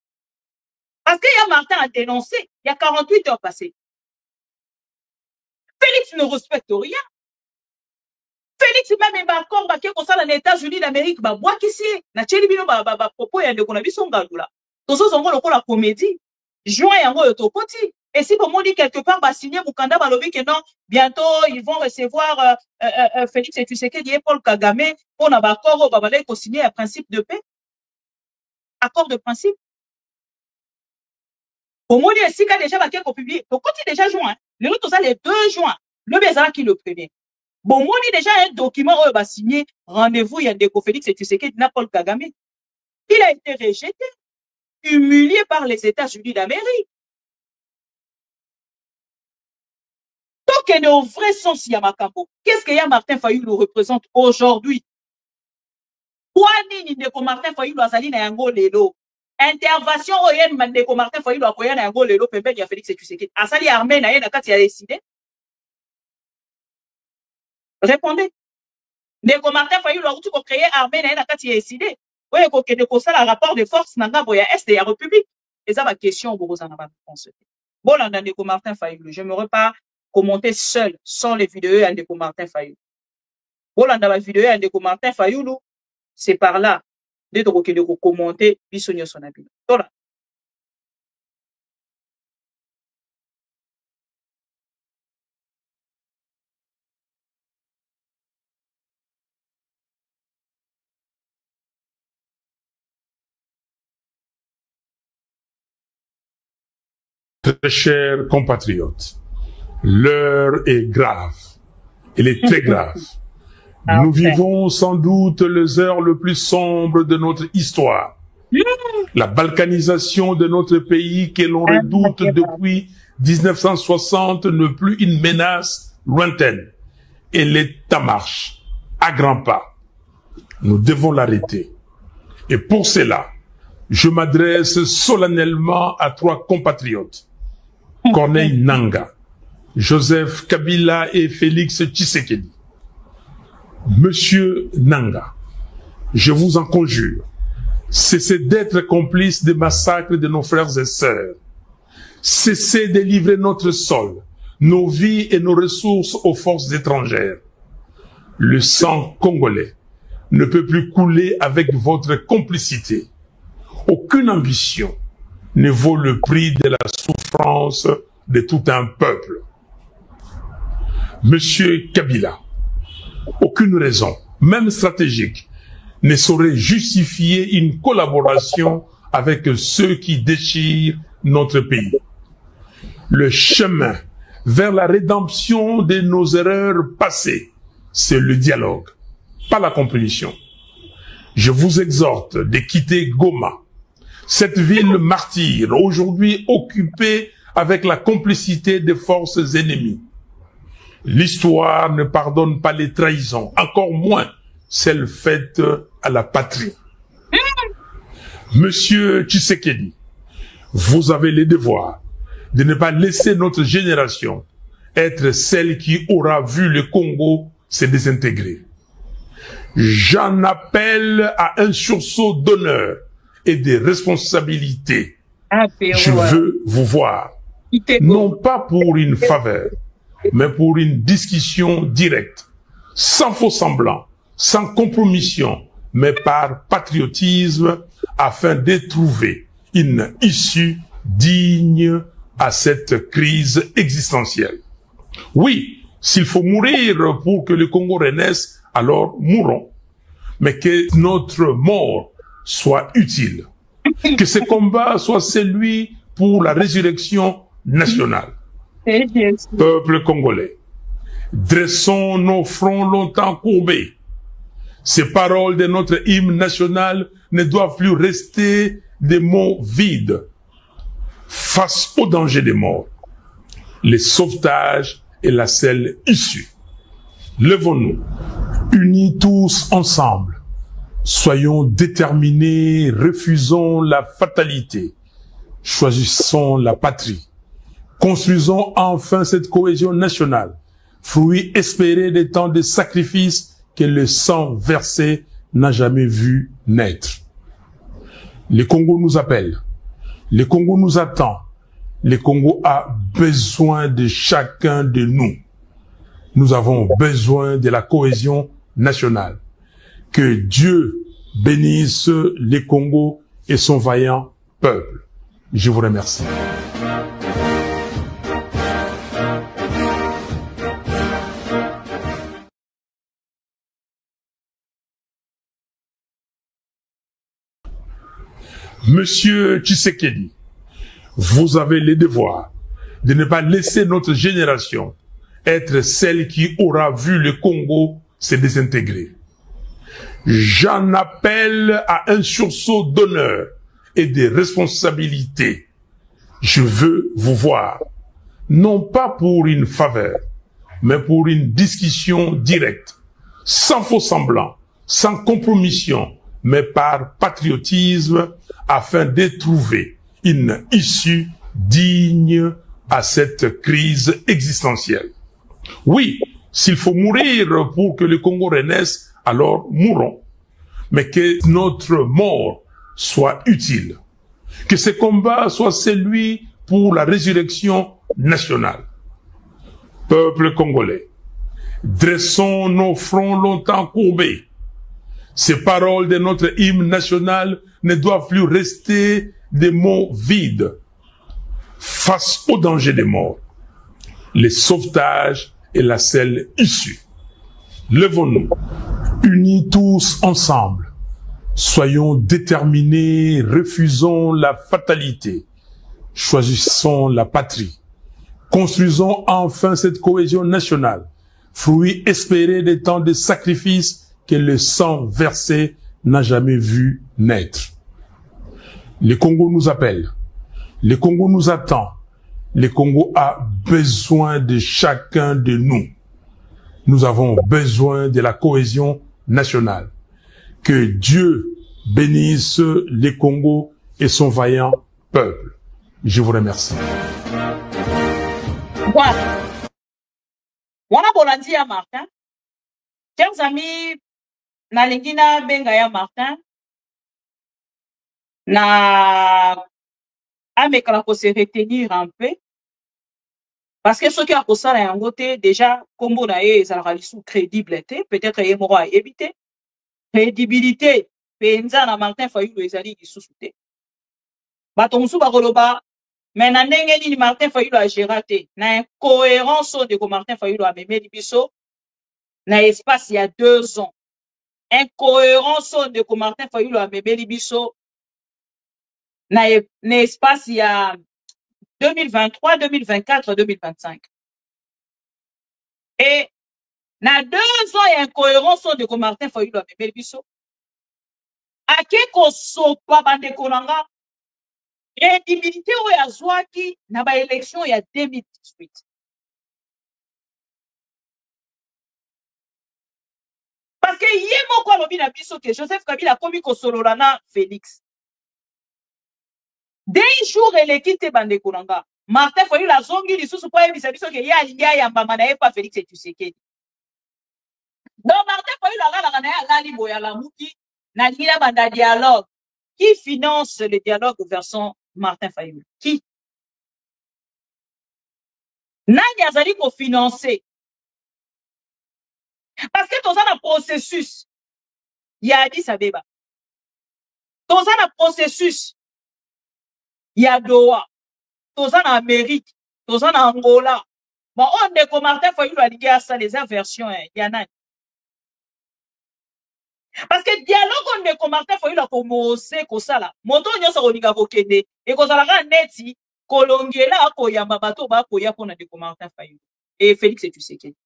S1: Parce qu'il y a Martin à dénoncer, il y a 48 heures passées. Félix ne respecte rien. Félix même encore baké comme ça dans les États-Unis d'Amérique, bah bois qui c'est, na chelibino ba propos ya de konabi songalula. Tozo zongo loko la comédie. Juin yango yotokoti. Et si pour moi dit quelque part ba signer Mukanda ba lobi que non, bientôt ils vont recevoir Félix Tshisekedi et Paul Kagame pour na ba accord ba balé ko signer un principe de paix. Accord de principe. Pour moi dit si ka déjà baké ko publier. Donc quand il déjà juin, le tout ça les 2 juin, le Bézara qui le premier. Bon, moi, il y a déjà un document où il va signer rendez-vous, il y a des Félix et Tshisekedi de Paul Kagame. Il a été rejeté, humilié par les États-Unis d'Amérique. Donc, il y a un vrai sens, il y a Makambo. Qu'est-ce que Martin Fayulu représente aujourd'hui? Quoi ni de Martin Fayulu a sali na yango lelo? Intervention oyen de Martin Fayulu a koya na yango lelo pembe ya Félix et Tshisekedi. A sali armée na yena kati a décidé. Répondez. Ndeko Martin Fayulu a outu ko créer armée na kati a décidé. Oye ko kede ko sala rapport de force na ngambo ya est ya république. Et ça ma question bozana ba réponse. Bon là Ndeko Martin Fayulu, je n'aurais pas commenté seul sans les vidéos à Ndeko Martin Fayulu. Bon là dans la vidéo à Ndeko Martin Fayulu, c'est par là de ko kede ko commenter bisonyo sonabino. Voilà.
S5: Très chers compatriotes, l'heure est grave. Elle est très grave. Nous vivons sans doute les heures les plus sombres de notre histoire. La balkanisation de notre pays que l'on redoute depuis 1960 n'est plus une menace lointaine. Elle est en marche, à grands pas. Nous devons l'arrêter. Et pour cela, je m'adresse solennellement à 3 compatriotes. Corneille Nangaa, Joseph Kabila et Félix Tshisekedi. Monsieur Nangaa, je vous en conjure, cessez d'être complices des massacres de nos frères et sœurs. Cessez de livrer notre sol, nos vies et nos ressources aux forces étrangères. Le sang congolais ne peut plus couler avec votre complicité. Aucune ambition ne vaut le prix de la souffrance de tout un peuple. Monsieur Kabila, aucune raison, même stratégique, ne saurait justifier une collaboration avec ceux qui déchirent notre pays. Le chemin vers la rédemption de nos erreurs passées, c'est le dialogue, pas la compétition. Je vous exhorte de quitter Goma, cette ville martyre, aujourd'hui occupée avec la complicité des forces ennemies. L'histoire ne pardonne pas les trahisons, encore moins celles faites à la patrie. Monsieur Tshisekedi, vous avez le devoir de ne pas laisser notre génération être celle qui aura vu le Congo se désintégrer. J'en appelle à un sursaut d'honneur et de responsabilité. Je veux vous voir, non pas pour une faveur, mais pour une discussion directe, sans faux semblant, sans compromission, mais par patriotisme, afin de trouver une issue digne à cette crise existentielle. Oui, s'il faut mourir pour que le Congo renaisse, alors mourons. Mais que notre mort soit utile. Que ce combat soit celui pour la résurrection nationale. Peuple congolais, dressons nos fronts longtemps courbés. Ces paroles de notre hymne national ne doivent plus rester des mots vides. Face au danger des morts, les sauvetages est la seule issue. Levons-nous, unis tous ensemble. Soyons déterminés, refusons la fatalité. Choisissons la patrie. Construisons enfin cette cohésion nationale, fruit espéré des temps de sacrifice que le sang versé n'a jamais vu naître. Le Congo nous appelle. Le Congo nous attend. Le Congo a besoin de chacun de nous. Nous avons besoin de la cohésion nationale. Que Dieu bénisse le Congo et son vaillant peuple. Je vous remercie. Monsieur Tshisekedi, vous avez le devoir de ne pas laisser notre génération être celle qui aura vu le Congo se désintégrer. J'en appelle à un sursaut d'honneur et de responsabilité. Je veux vous voir, non pas pour une faveur, mais pour une discussion directe, sans faux semblant, sans compromission, mais par patriotisme, afin de trouver une issue digne à cette crise existentielle. Oui, s'il faut mourir pour que le Congo renaisse, alors mourons. Mais que notre mort soit utile. Que ce combat soit celui pour la résurrection nationale. Peuple congolais, dressons nos fronts longtemps courbés. Ces paroles de notre hymne national ne doivent plus rester des mots vides. Face au danger des morts, les sauvetages est la seule issue. Levons-nous, unis tous ensemble. Soyons déterminés, refusons la fatalité. Choisissons la patrie. Construisons enfin cette cohésion nationale, fruit espéré des temps de sacrifice que le sang versé n'a jamais vu naître. Le Congo nous appelle. Le Congo nous attend. Le Congo a besoin de chacun de nous. Nous avons besoin de la cohésion nationale. Que Dieu bénisse le Congo et son vaillant peuple. Je vous remercie.
S1: Voilà. Wana bolandi ya Martin. Chers amis, na lingina benga ya Martin. Na amekala ko se retenir un peu. Parce que ceux qui a kosala yango te déjà kombo na ye ezalaka lisu crédible te, peut-être ye moko ayebi te. Crédibilité penza na Martin Fayulu ezali lisusu te. Bato musu bakoloba mais na ndenge nini Martin Fayulu a géré te na incohérence de ko Martin Fayulu a memeli biso na espace il y a 2 ans. Incohérence de ko Martin Fayulu a memeli biso na espace il y a 2023, 2024, 2025. Et na 2 ans il y a incohérence de ko Martin Fayulu a memeli biso. Ake ko sopa bande kolanga crédibilité ou ya zwaki na ba élection il y a 2018. Parce que yemo ko lobi na biso que Joseph Kabila komi ko sololana Félix. 2 jours elekite bande kolanga. Martin Fayulu la zongi lisusu po yebisa biso ke ya alingia ya mbama na ye pa Félix et Tshisekedi. Donc Martin Fayulu la na ya lali boya la muki na lila banda dialogue. Qui finance le dialogue versant Martin Fayulu? Qui? Nani azali ko financer? Parce que toza na processus. Ya Addis Abeba. Toza na processus. Ya Doha. Toza na Amérique. Toza na Angola. Bon, on est comme Martin Fayulu a dit ça les versions ya nani. Parce que dialogue on est comme Martin Fayulu a commencé comme ça là. Moto nyoso kolinga kokende et kozalaka neti kolongela koyamba bato ba koya pona de Martin Fayulu et Félix Tshisekedi.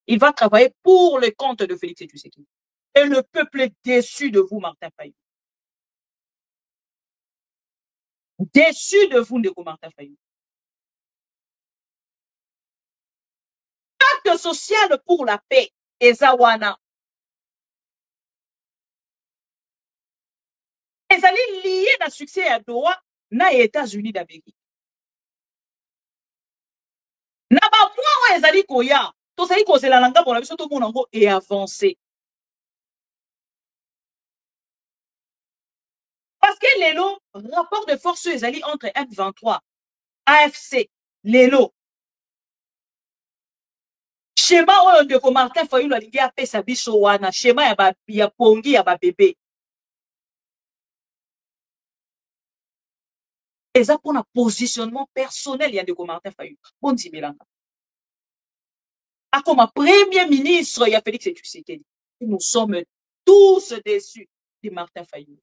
S1: Il va travailler pour le compte de Félix Tshisekedi. Et le peuple est déçu de vous, Martin Fayulu. Déçu de vous, Ndeko Martin Fayulu. Acte social pour la paix, Ezawana. Ils allaient lier le succès à Doha dans les États-Unis d'Amérique. Na ba point ils allaient koya, to sali ko la langa pour la biso to monango et avancer. Parce que les lots, rapport de force ils allaient entre M23, AFC, les lots. Schéma oyo Ndeko Martin Fayulu alingi apesa biso wana, schéma ya pongi ya ba bébé. Et ça pour un positionnement personnel, il y a Ndeko Martin Fayulu. Bon dit Belanga. Comme premier ministre, il y a Félix Tshisekedi. Nous sommes tous déçus de Martin Fayulu.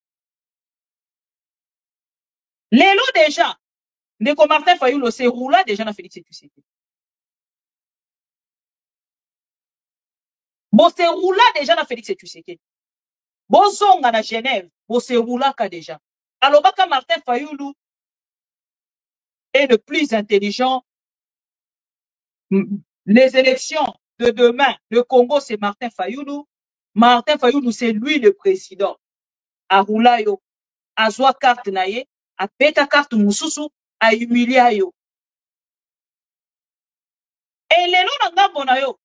S1: Les lots déjà, Ndeko Martin Fayulu se roula déjà dans Félix Tshisekedi. Bon se roula déjà dans Félix Tshisekedi. Bon zonga na Genève, bon se roula ka déjà. Alors baka Martin Fayulu est le plus intelligent. Les élections de demain, le Congo, c'est Martin Fayulu. Martin Fayulu, c'est lui le président. A Roulayo, a Zoa carte naye, a Peta carte Moussousou, a Humiliayo. Et les noms n'a bonayo.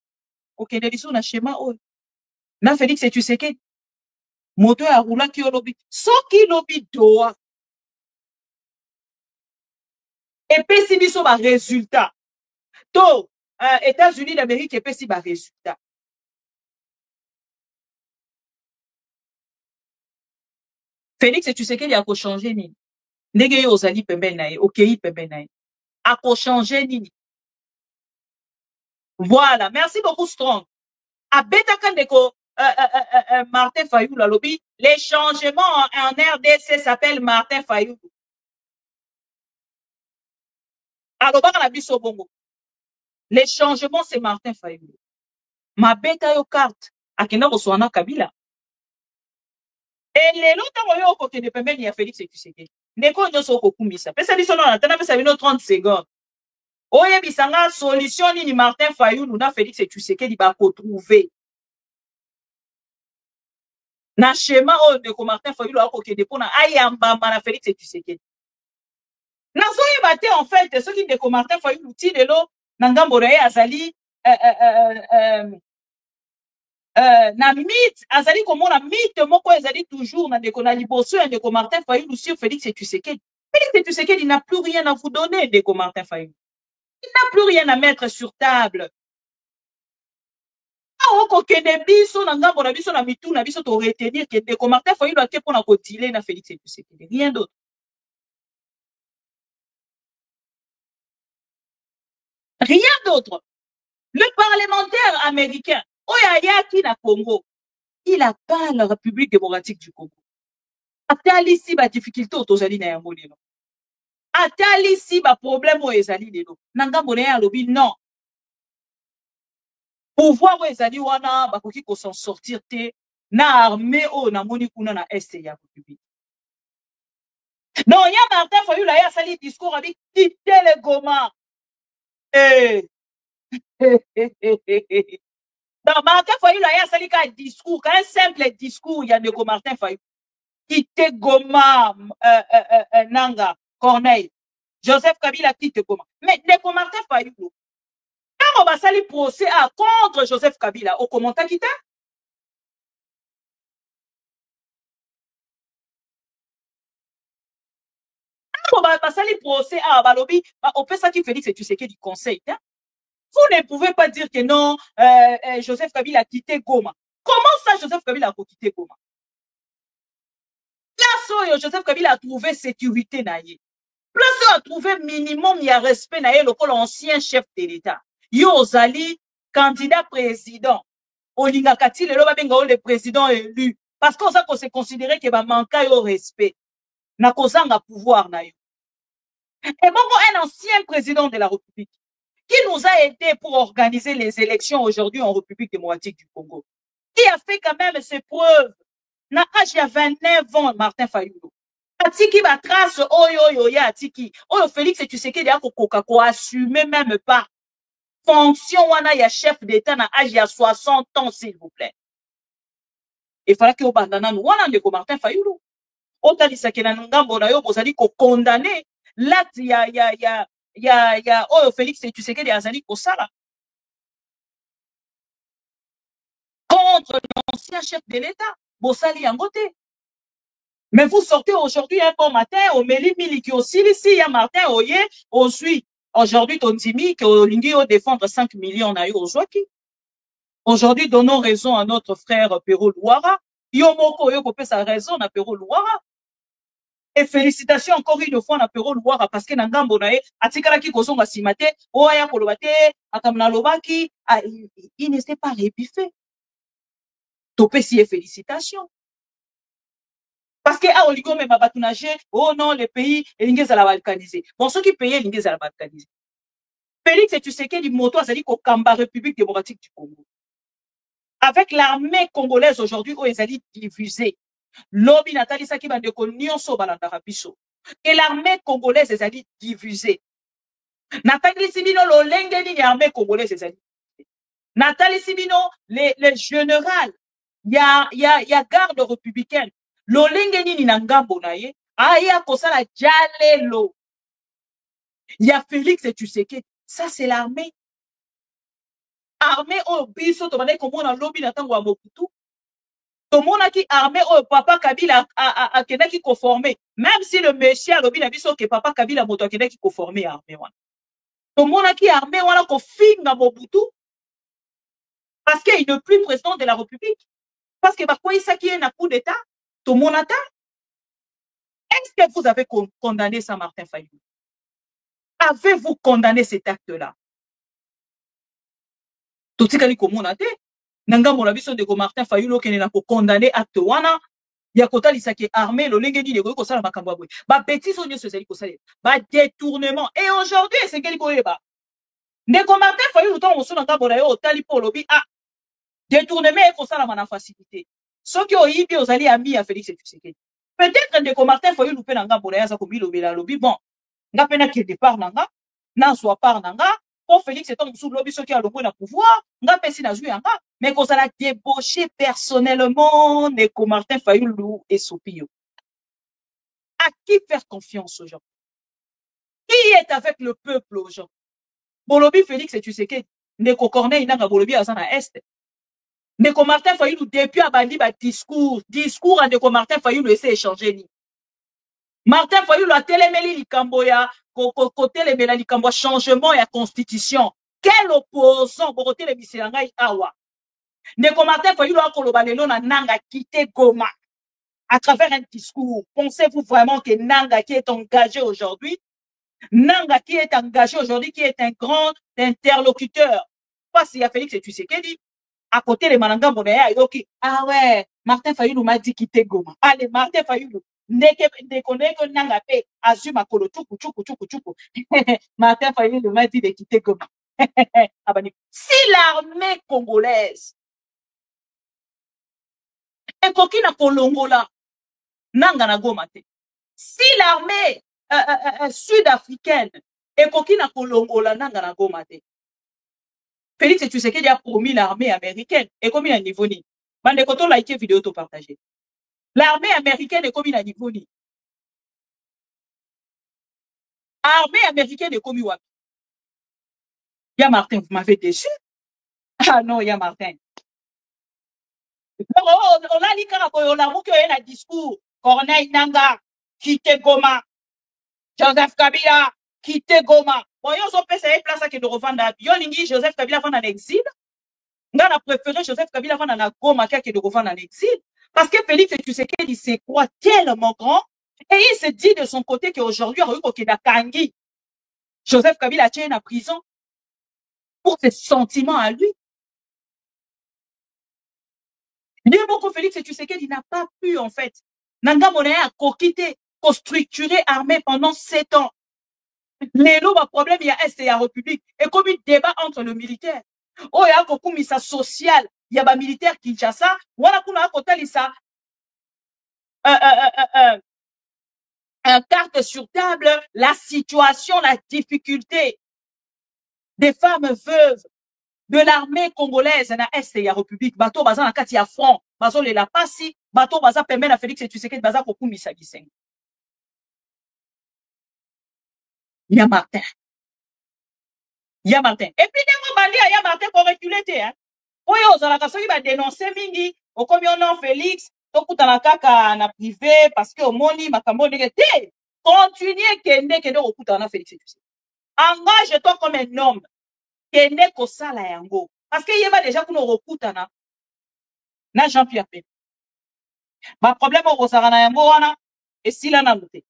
S1: Ok, les bisous na schéma o. Na Félix Tshisekedi. Moto a Roula qui lobby. So qui lobby doa. Et puis si biso ba résultat. To États-Unis d'Amérique et puis si ba résultat. Félix Tshisekedi a changé nini. Ndenge yo ozali pembeni na ye, okei pembeni na ye. A changé nini. Voilà, merci beaucoup Strong. A beta kandeko Martin Fayulu la lobby, les changements en RDC s'appellent Martin Fayulu. Alors la biso bongo. Les changements c'est Martin Fayulu. Ma beta yo carte akenda koswana Kabila. Et les lots yo ko kende pembeni ya Félix Tshisekedi. Ndeko nyoso ko kumisa. Pesa biso na tana pesa bino 30 secondes. Oye bisanga solution ni Martin Fayulu na Félix Tshisekedi ba ko trouver. Na schéma o de Martin Fayulu a ko kende pona ayamba na Félix Tshisekedi. Na soye bate en fait ceux qui de Martin Fayulu ti lelo na ngambo na ye azali na mythe azali komona mythe moko ezali toujours na ndeko na liboso ya ndeko Martin Fayulu sur Félix Tshisekedi. Félix Tshisekedi n'a plus rien à vous donner ndeko Martin Fayulu. Il n'a plus rien à mettre sur table. Oko kende biso na ngambo na biso na mitu na biso to retenir que ndeko Martin Fayulu a pona ko dealer na Félix Tshisekedi. Rien d'autre. Rien d'autre. Le parlementaire américain Oyayaki na Congo, il a pas la République démocratique du Congo. Atali si ba difficulté otozali na yango lelo. Atali si ba problème o ezali lelo. Nanga ya lobi non. Pouvoir o ezali wana ba koki ko s'en sortir te na armée o na moni kuna na est ya République. Non, ya Martin Fayulu ya sali discours avec quitter le Goma. Dans Martin Fayulu a sali ka discours, un simple discours, il y a Ndeko Martin Fayulu. Quitte Goma, Nanga, Corneille, Joseph Kabila quitte Goma. Mais Ndeko Martin Fayulu, quand on va sali procès contre Joseph Kabila, au commentaire quitte? Quand on va sali procès Balobi, on peut ça qui Félix Tshisekedi du conseil, hein? Vous ne pouvez pas dire que non, Joseph Kabila a quitté Goma. Comment ça, Joseph Kabila a quitté Goma? Place où Joseph Kabila a trouvé sécurité naïe. Place où a trouvé minimum, il y a respect naïe, le ancien chef de l'État. Yozali, candidat président. Olinga Kati, le président élu. Parce qu'on s'est considéré qu'il va manquer au respect. Na kozanga pouvoir naïe. Et Bongo, un ancien président de la République, qui nous a aidés pour organiser les élections aujourd'hui en République démocratique du Congo, qui a fait quand même ses preuves. Na âge il y a 29 ans, Martin Fayulu. Atiki ba trace oyo ya atiki. Oyo Félix et tu sais qu'il y a ko assumer même pas fonction wana ya chef d'état na âge il y a 60 ans s'il vous plaît. Il fallait que obandana nous wana ndeko Martin Fayulu. Otalisa ke na ngambo na yo bozali ko condamner l'acte ya oyo Félix et tu sais qu'il y a azali ko sala contre l'ancien chef de l'état. Bosali yangote. Mais vous sortez aujourd'hui un bon matin, au Meli Miliki aussi, ici, il y a Martin Oye, on suit. Aujourd'hui, ton Dimi, que l'Ingio défendre 5 millions na yo aujourd'hui. Aujourd'hui, donnons raison à notre frère Pero Louara. Yomoko yo kopé sa raison na Pero Louara. Et félicitations encore une fois na Pero Louara parce que nangambo na ye, atikala ki kozonga simate, oya kolobate, akamna lobaki, il ne s'est pas rébiffé. Topé si félicitations. Parce que à Oligo même batunage, oh non, les pays l'ingé à la balkanisé. Bon, ceux qui payaient l'ingé à la balkanisé. Félix et tu sais que du moto a dit qu'au Kamba République démocratique du Congo. Avec l'armée congolaise aujourd'hui, où ils allaient diviser. Lobby Nathalie Saki va de konnion so balandara biso. Et l'armée congolaise ils allaient diviser. Nathalie Simino l'olenge ni l'armée congolaise ils allaient. Nathalie Simino les généraux, il y a garde républicaine. L'olenge nini na ngambo na ye aya kosala jalelo ya Félix et tu sais que ça c'est l'armée au biso to bane komona lobby na tango wa Mobutu to mona ki armée au papa Kabila a kenaki conformer même si le monsieur lobby na biso que papa Kabila moto kenaki conformer armée wana to mona ki armée wana ko finga Mobutu parce qu'il est le plus président de la République parce que bakwa isa qui est na coup d'état. Tout mon attend. Est-ce que vous avez condamné ça, Martin Fayulu? Avez-vous condamné cet acte-là? Tout ce qui comme on a dit, nanga mon avis sont de Martin Fayulu qui n'a pas condamné acte wana. Ya kota lisaki armé le lengeni de ko sala makambo boy. Ba bêtise on se sali ko sala. Ba détournement. Et aujourd'hui c'est quel ko eba. Ndeko Martin Fayulu to on so nanga bona yo tali po lobi ah. Détournement ko sala mana facilité. Ceux qui ont eu aux alliés amis à Félix et Tshisekedi. Peut-être que Martin Fayulu peut n'anga pour la comme il a lobby bon. N'a pas qu'il départ n'anga, n'en soit pas n'anga. Pour Félix et sous lobby ceux qui ont le bon pouvoir, n'a pas si n'a joué n'anga. Mais qu'on s'en a débauché personnellement Neko Martin Fayulu et Sopio. À qui faire confiance aujourd'hui? Qui est avec le peuple aujourd'hui? Bon lobby Félix et Tshisekedi. Neko Corneille n'anga bon lobby à Zana Est. Ndeko Martin Fayulu depuis abandi ba discours à Ndeko Martin Fayulu essaie échanger ni. Martin Fayulu a télémeli likambo ya côté les mela likambo changement ya constitution. Quel opposant côté les bisilanga awa. Ndeko Martin Fayulu a koloba lelo na nanga quitter Goma à travers un discours. Pensez-vous vraiment que Nanga qui est engagé aujourd'hui, qui est un grand interlocuteur, pas s'il y a Félix et Tshisekedi. À côté les Malanga Monaya, ah ouais, Martin Fayulu m'a dit quitter Goma. Allez, Martin Fayulu, ne nanga pe, azuma kolo chuku. Martin Fayulu m'a dit de quitter Goma. Si l'armée congolaise, et kokina kolongola, nanga na Goma te. Si l'armée sud-africaine, et kokina kolongola, nanga na Goma te. Félix Tshisekedi a promis l'armée américaine. Et combien à niveau ni? Bande koto like vidéo to partager. L'armée américaine est combien à niveau ni? Armée américaine est combien wapi? Ya Martin, vous m'avez déçu? Ah non, ya Martin. On a dit qu'on a un discours. Corneille Nanga, quitte Goma. Joseph Kabila, quitte Goma. Bon, ils ont passé place à qui de revendre. Yolingi, Joseph Kabila va en exil. On a préféré Joseph Kabila va en Goma qui de revendre en exil. Parce que Félix Tshisekedi se croit tellement grand. Et il se dit de son côté qu'aujourd'hui, il y a Kangi. Joseph Kabila tient en prison pour ses sentiments à lui. Beaucoup Félix Tshisekedi n'a pas pu, en fait. Nanga Monaya a quitter, pour structurer armée pendant 7 ans. Les lots, le problème, il y a Est et il y a République. Et comme il débat entre le militaire. Oh, il y a un misa social. Il y a un militaire qui tient ça. Voilà, qu'on a un côté, ça. Un carte sur table, la situation, la difficulté des femmes veuves de l'armée congolaise na Est et la République. Bateau baza na kati ya front, bazo le la pasi, bateau baza permet na Félix Tshisekedi baza kokumisa gisengo. Ya Martin. Ya Martin. Et puis dengo bandi ya Martin pour reculer te hein. Oyo ozalaka soki ba dénoncer mingi, okomi ono Félix, tokutana kaka na privé parce que omoni makambo ndenge te. Continuez kende okutana na Félix Tshisekedi. Engage-toi comme un homme. Kende kosala yango. Parce que yeba déjà kuno okutana na Jean-Pierre Bemba. Ma problème au kosala yango wana esila na note.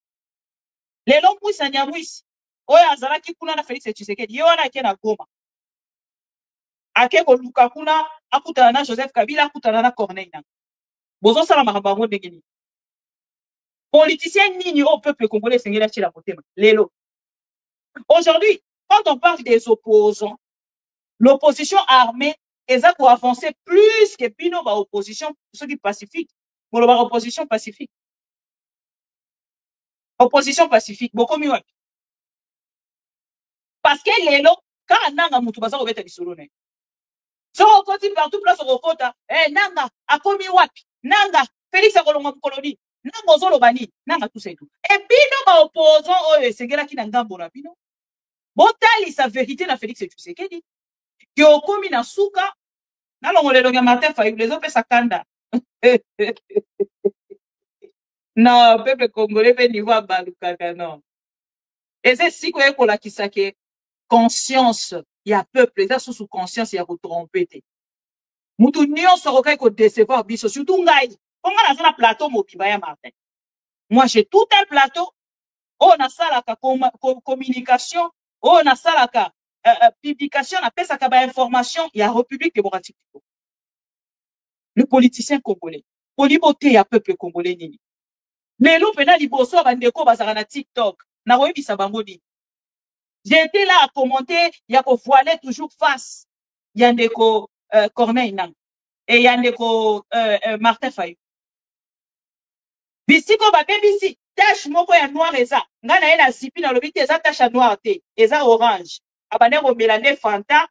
S1: Lelo mwisa nyamwisi. Oyo azalaki kuna na Félix Tshisekedi. Ye wana ake na Goma. Ake koluka kuna akutana na Joseph Kabila akutana na Corneille Nangaa. Bozo sala makambo ndenge nini. Politicien nini au peuple congolais sengela chila motema. Lelo. Aujourd'hui, quand on parle des opposants, l'opposition armée, ils ont avancé plus que Pino, l'opposition, ceux qui pacifique, pour l'opposition pacifique. Opposition pacifique, beaucoup mieux. Parce que les lots, quand on a un moutou, on va être isolé. Si on continue partout, place au Rokota, Nanga, a commis wapi, Nanga, Félix a colonie, Nanga, Zolobani, Nanga, tout ça et tout. Et Pino, opposant, c'est que là qui n'a pas de Pino. Botali sa vérité na Félix Tshisekedi. Qui au komi na suka na longole longa Martin Fayulu les autres sakanda. Non, peuple congolais pe niveau baluka non. Et c'est si quoi ko la kisake conscience ya peuple ça sous conscience ya ko tromper te. Mutu nyonso ko kai ko décevoir biso surtout ngai. Comment na na plateau mobiba ya Martin. Moi j'ai tout un plateau. On a ça la communication. Oh, na salaka publication, na pesa kaba information, il y a République démocratique. Le politicien congolais, poliboté ya peuple congolais nini. Lelo pena liboso bandeko bazara na TikTok, na royebisa bango nini. J'ai été là à commenter, ya ko voiler toujours face. Yandeko Corneille Nangaa et yandeko Martin Fayulu. Bisiko ba bebisi tache moko ya noir eza ngana ena sipi na lobiki eza tache noir te eza orange abane ko melane fanta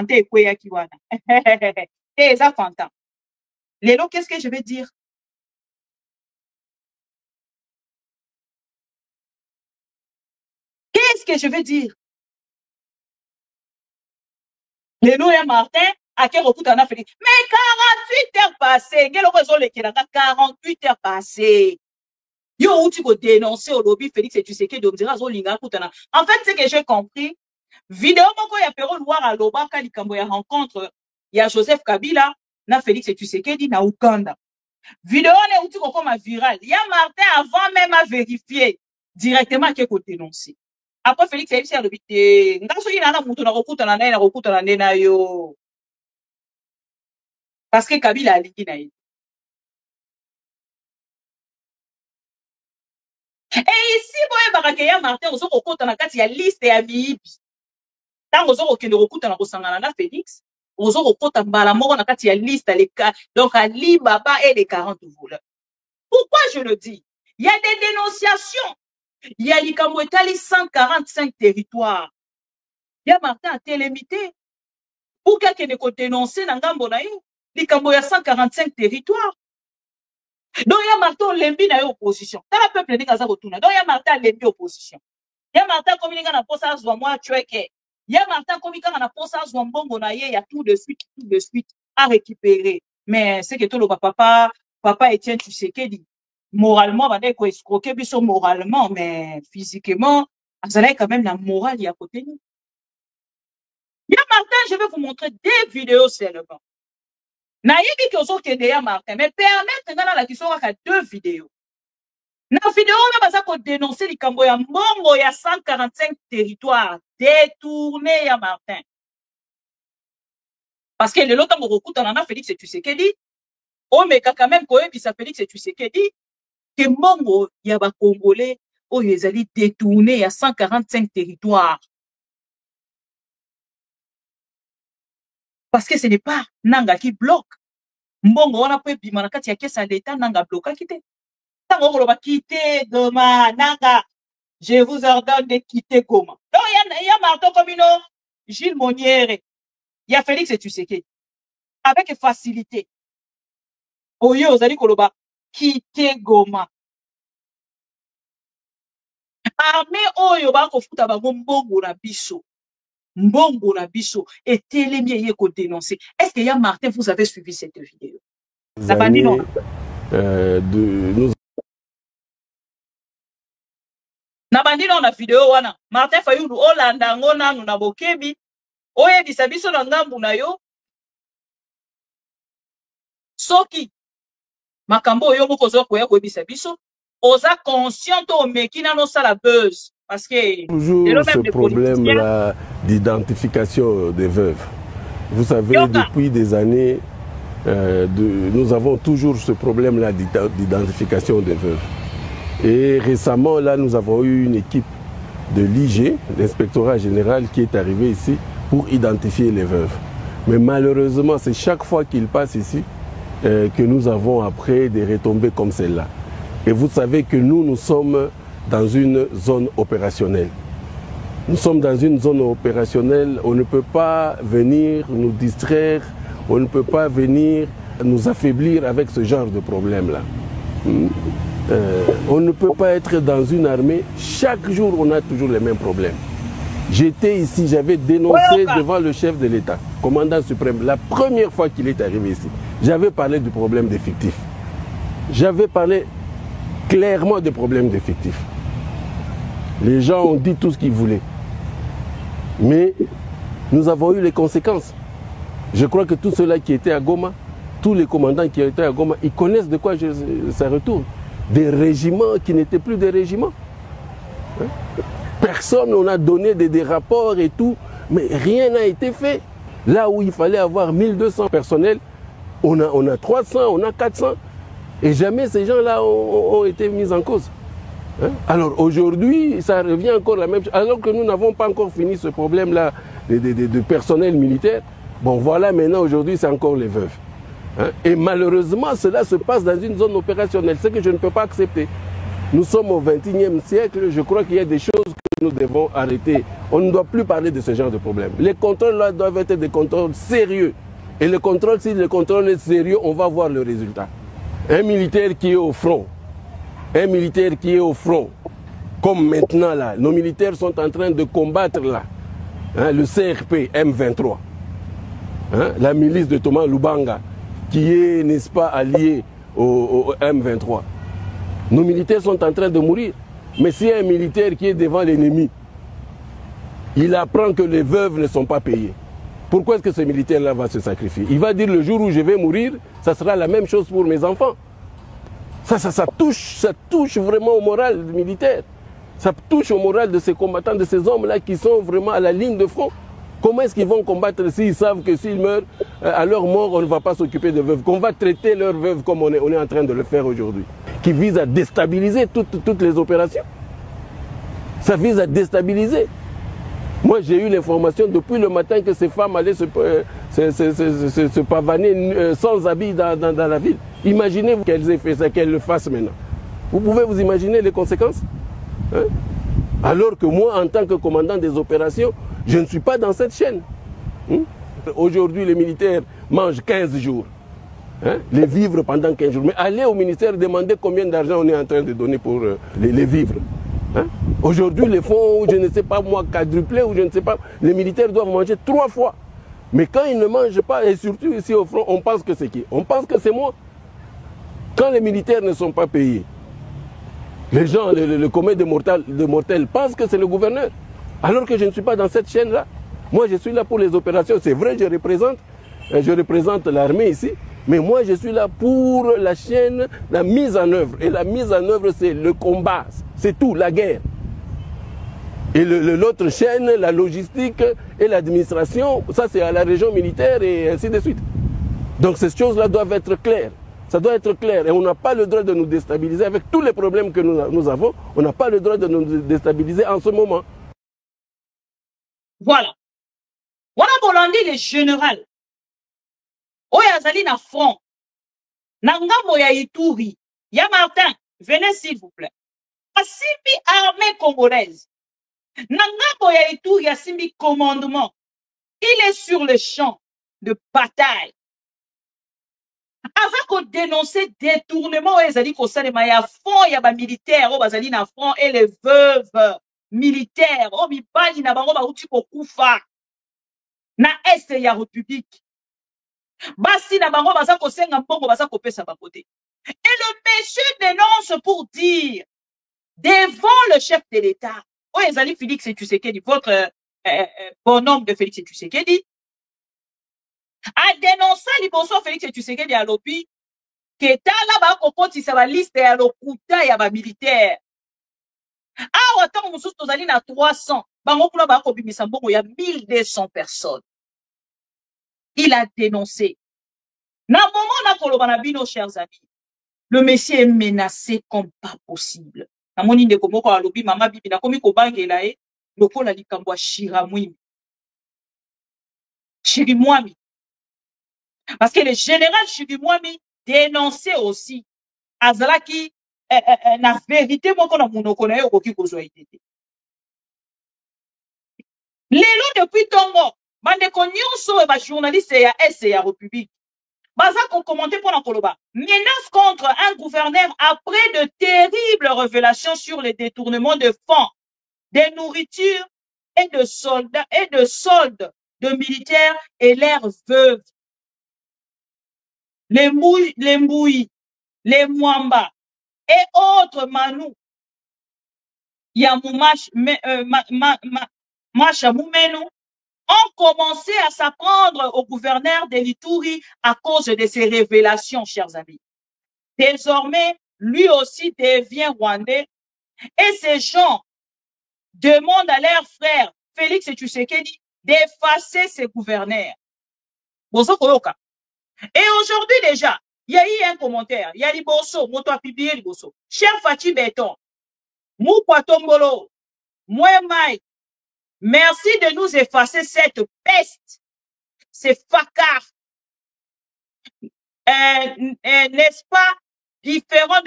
S1: ekweya ki wana te eza fanta lelo qu'est-ce que je vais dire lelo ya Martin ake rokuta na Félix mais 48 heures passées ngelo ko zolekela 48 heures passées. Yo, où tu peux dénoncer au lobby Félix Tshisekedi de Mdira Zolinga Koutana. En fait, ce que j'ai compris, vidéo moko ya Pero Loire à Lobaka likambo ya rencontre, il y a Joseph Kabila, na Félix Tshisekedi na Uganda. Vidéo ne où tu peux comme viral. Il y a Martin avant même à vérifier directement qu'il faut dénoncer. Après Félix Tshisekedi a lobby ngaso ina na mutu na Kokutana na yo. Parce que Kabila a liki na yo. Et ici, boye barakeya Martin, ozo kokota na kati ya liste ya biibi. Tango ozo kokende kokota na kosangana na Félix, ozo kokota mbala moko na kati ya liste les cas. Donc Ali Baba et les 40 voleurs. Pourquoi je le dis? Il y a des dénonciations. Il y a likambo etali 145 territoires. Il y a Martin à télémité. Pour quelqu'un ne dénoncer na ngambo na yo, likambo ya 145 territoires. Donc, il y a Martin Lembi na opposition. Dans le peuple, il y a Martin Lembi opposition. Il y a Martin comme il y a un poste à moi, tu es que. Il y a Martin comme il y a un poste à bongo na il y a tout de suite à récupérer. Mais c'est que tout le papa Etienne Tshisekedi, moralement, va dire qu'on escroquer biso moralement, mais physiquement, ça a quand même la morale il y a côté nous. Il y a Martin, je vais vous montrer des vidéos seulement. Naïbi qui ont été Martin, mais permettre dans la question à 2 vidéos. Dans la vidéo, on va pas dénoncer les Camboya Mongo, il y a 145 territoires détournés à Martin. Parce que le lot on recoute on a Félix Tshisekedi, on mais quand même quoi puis ça Félix Tshisekedi que Mongo il y a ba Congolais oyo ezali détourné à 145 territoires. Parce que ce n'est pas Nanga qui bloque. Mbongo wana po ebima na kati ya kesa l'État Nanga bloka kite. Tango koloba quitter Goma Nanga. Je vous ordonne de quitter Goma. Donc il y a Martin Komino, Gilles Monnière, il y a Félix et Tshisekedi. Avec facilité. Oyo ozali koloba quitter Goma. Armée oyo ba kofuta bango mbongo na biso. Mbongo na biso et telemi ye ko dénoncer. Est-ce qu'il y a Martin, vous avez suivi cette vidéo? Ça va dire non. Na bandi non na vidéo wana. Martin Fayulu olanda ngo nanu na bokebi. Oye bisabiso na ngambu na yo. Soki makambo oyo moko zo koya ko bisabiso. Oza conscient o mekina no sala buzz. Parce que
S6: toujours ce problème-là d'identification des veuves. Vous savez, depuis des années, nous avons toujours ce problème-là d'identification des veuves. Et récemment, là, nous avons eu une équipe de l'IG, l'inspectorat général, qui est arrivé ici pour identifier les veuves. Mais malheureusement, c'est chaque fois qu'ils passent ici que nous avons après des retombées comme celle-là. Et vous savez que nous sommes dans une zone opérationnelle. Nous sommes dans une zone opérationnelle, on ne peut pas venir nous distraire, on ne peut pas venir nous affaiblir avec ce genre de problème-là. On ne peut pas être dans une armée, chaque jour on a toujours les mêmes problèmes. J'étais ici, j'avais dénoncé devant le chef de l'État, commandant suprême, la première fois qu'il est arrivé ici. J'avais parlé du problème des fictifs. J'avais parlé clairement des problèmes des fictifs. Les gens ont dit tout ce qu'ils voulaient. Mais nous avons eu les conséquences. Je crois que tous ceux-là qui étaient à Goma, tous les commandants qui étaient à Goma, ils connaissent de quoi ça retourne. Des régiments qui n'étaient plus des régiments. Personne, on a donné des rapports et tout, mais rien n'a été fait. Là où il fallait avoir 1200 personnels, on a 300, on a 400. Et jamais ces gens-là ont été mis en cause. Alors aujourd'hui, ça revient encore la même chose. Alors que nous n'avons pas encore fini ce problème-là de personnel militaire. Bon, voilà, maintenant, aujourd'hui, c'est encore les veuves. Et malheureusement, cela se passe dans une zone opérationnelle. Ce que je ne peux pas accepter. Nous sommes au XXIe siècle. Je crois qu'il y a des choses que nous devons arrêter. On ne doit plus parler de ce genre de problème. Les contrôles là doivent être des contrôles sérieux. Et le contrôle, si le contrôle est sérieux, on va voir le résultat. Un militaire qui est au front, comme maintenant là, nos militaires sont en train de combattre là, le CRP M23, la milice de Thomas Lubanga, qui est, n'est-ce pas, allié au M23. Nos militaires sont en train de mourir. Mais s'il y a un militaire qui est devant l'ennemi, il apprend que les veuves ne sont pas payées. Pourquoi est-ce que ce militaire-là va se sacrifier? Il va dire le jour où je vais mourir, ça sera la même chose pour mes enfants. Ça touche vraiment au moral militaire. Ça touche au moral de ces combattants, de ces hommes-là qui sont vraiment à la ligne de front. Comment est-ce qu'ils vont combattre s'ils savent que s'ils meurent, à leur mort, on ne va pas s'occuper de veuves, qu'on va traiter leurs veuves comme on est en train de le faire aujourd'hui, qui vise à déstabiliser toutes les opérations. Ça vise à déstabiliser. Moi, j'ai eu l'information depuis le matin que ces femmes allaient se pavaner sans habit dans la ville. Imaginez-vous qu'elles aient fait ça, qu'elles le fassent maintenant. Vous pouvez vous imaginer les conséquences? Alors que moi, en tant que commandant des opérations, je ne suis pas dans cette chaîne. Aujourd'hui, les militaires mangent 15 jours. Les vivres pendant 15 jours. Mais allez au ministère demander combien d'argent on est en train de donner pour les vivres. Aujourd'hui, les fonds, je ne sais pas moi, quadruplés ou je ne sais pas, les militaires doivent manger 3 fois. Mais quand ils ne mangent pas, et surtout ici au front, on pense que c'est qui? On pense que c'est moi. Quand les militaires ne sont pas payés, les gens, le commun de mortels pensent que c'est le gouverneur. Alors que je ne suis pas dans cette chaîne-là. Moi, je suis là pour les opérations. C'est vrai, je représente l'armée ici. Mais moi, je suis là pour la chaîne, la mise en œuvre. Et la mise en œuvre, c'est le combat. C'est tout, la guerre. Et l'autre chaîne, la logistique et l'administration, ça c'est à la région militaire et ainsi de suite. Donc ces choses-là doivent être claires. Ça doit être clair. Et on n'a pas le droit de nous déstabiliser avec tous les problèmes que nous avons. On n'a pas le droit de nous déstabiliser en ce moment.
S1: Voilà. Voilà Bolandi le général. Oya azali na front. Na ngambo ya Ituri. Ya Martin, venez s'il vous plaît. Asimbi armée congolaise. Na ngambo ya Ituri asimbi commandement. Il est sur le champ de bataille. Avant qu'on dénonce détournement, ils ont dit qu'on s'est mis à fond, il y a des militaires, ils ont dit à fond, et les veuves militaires, oh, mi bali na bango ba uti ko kufa. Na est ya république. Basi na bango baza ko senga mbongo baza ko pesa ba côté. Et le monsieur dénonce pour dire, devant le chef de l'État, oh, ils ont dit Félix Tshisekedi, votre bonhomme de Félix Tshisekedi, a dénoncé liboso Félix Tshisekedi à l'OPI que tala ba kokoti sa ba liste ya lokuta ya ba militaire. Ah autant mususu tozali na 300 bango kuna ba ko bimisa mbongo ya 1200 personnes. Il a dénoncé. Na moment na koloba na bino chers amis. Le monsieur est menacé comme pas possible. Na moni ndeko moko alobi mama bibi na komi ko bangela e lokola likambo Shiramwimi. Shirimwami. Parce que le général Chirimwami dénonçait aussi Azalaki na vérité moi qu'on a monoko na yo koki kozwa idée. Lelo depuis Tongo, bande ko nyonso e ba journaliste ya S ya République. Baza ko commenter pour na koloba. Menace contre un gouverneur après de terribles révélations sur les détournements de fonds, de nourriture et de soldats et de soldes de militaires et leurs veuves. Les Mbouyi, les Mwamba et autres Manou, Macha Moumenu, ont commencé à s'apprendre au gouverneur de l'Ituri à cause de ces révélations, chers amis. Désormais, lui aussi devient rwandais et ces gens demandent à leur frère Félix Tshisekedi d'effacer ses gouverneurs. Et aujourd'hui déjà, il y a eu un commentaire. Il y a Liboso, Moto a publié Liboso. Cher Fatih Béton, Moukwa Tombolo, Mouemai, merci de nous effacer cette peste, ces facards. N'est-ce pas différent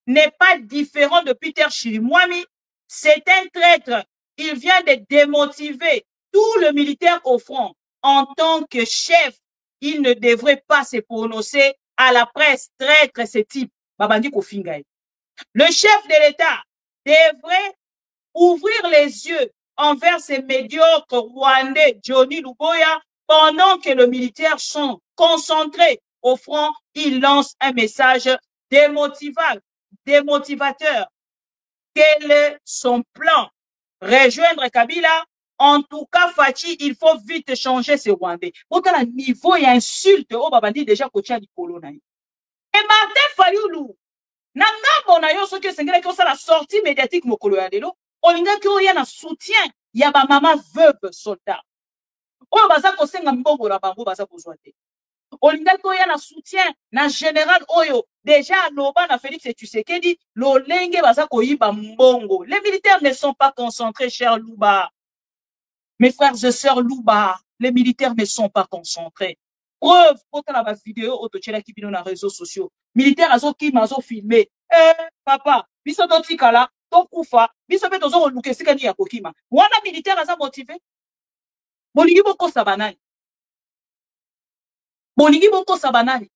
S1: n'est pas différent de Peter Chirimwami. C'est un traître. Il vient de démotiver tout le militaire au front. En tant que chef, il ne devrait pas se prononcer à la presse traître ce type. Babandi Kofingaï. Le chef de l'État devrait ouvrir les yeux envers ces médiocres Rwandais Johnny Luboya pendant que les militaires sont concentrés au front. Il lance un message démotivateur. Quel est son plan? Rejoindre Kabila? En tout cas, Fatih, il faut vite changer ces Rwandais. Autant à niveau et insulte, oh babandi déjà coaché du colonel. Et Martin Fayoulou, nanga bonayo ce que c'est que la sortie médiatique mo colonel. Olinga ki oya na soutien ya ba mama veuve soldat. Oh baza ko senga mbongo la bango baza ko zoate. Olinga ki oya na soutien na général Oyo déjà loba na Félix Tshisekedi lo lenge baza ko yiba mbongo. Les militaires ne sont pas concentrés, cher Louba. Mes frères et sœurs Louba, les militaires ne sont pas concentrés. Preuve, quand on a ma vidéo, autochela qui vient dans les réseaux sociaux. Militaires, azo qui m'azo filmé. Papa, biso dotikala, to kufa, biso beto zo luke sikani ya kokima. Wana militaire aza motivé. Bolingi boko sabanani. Bolingi boko sabanani.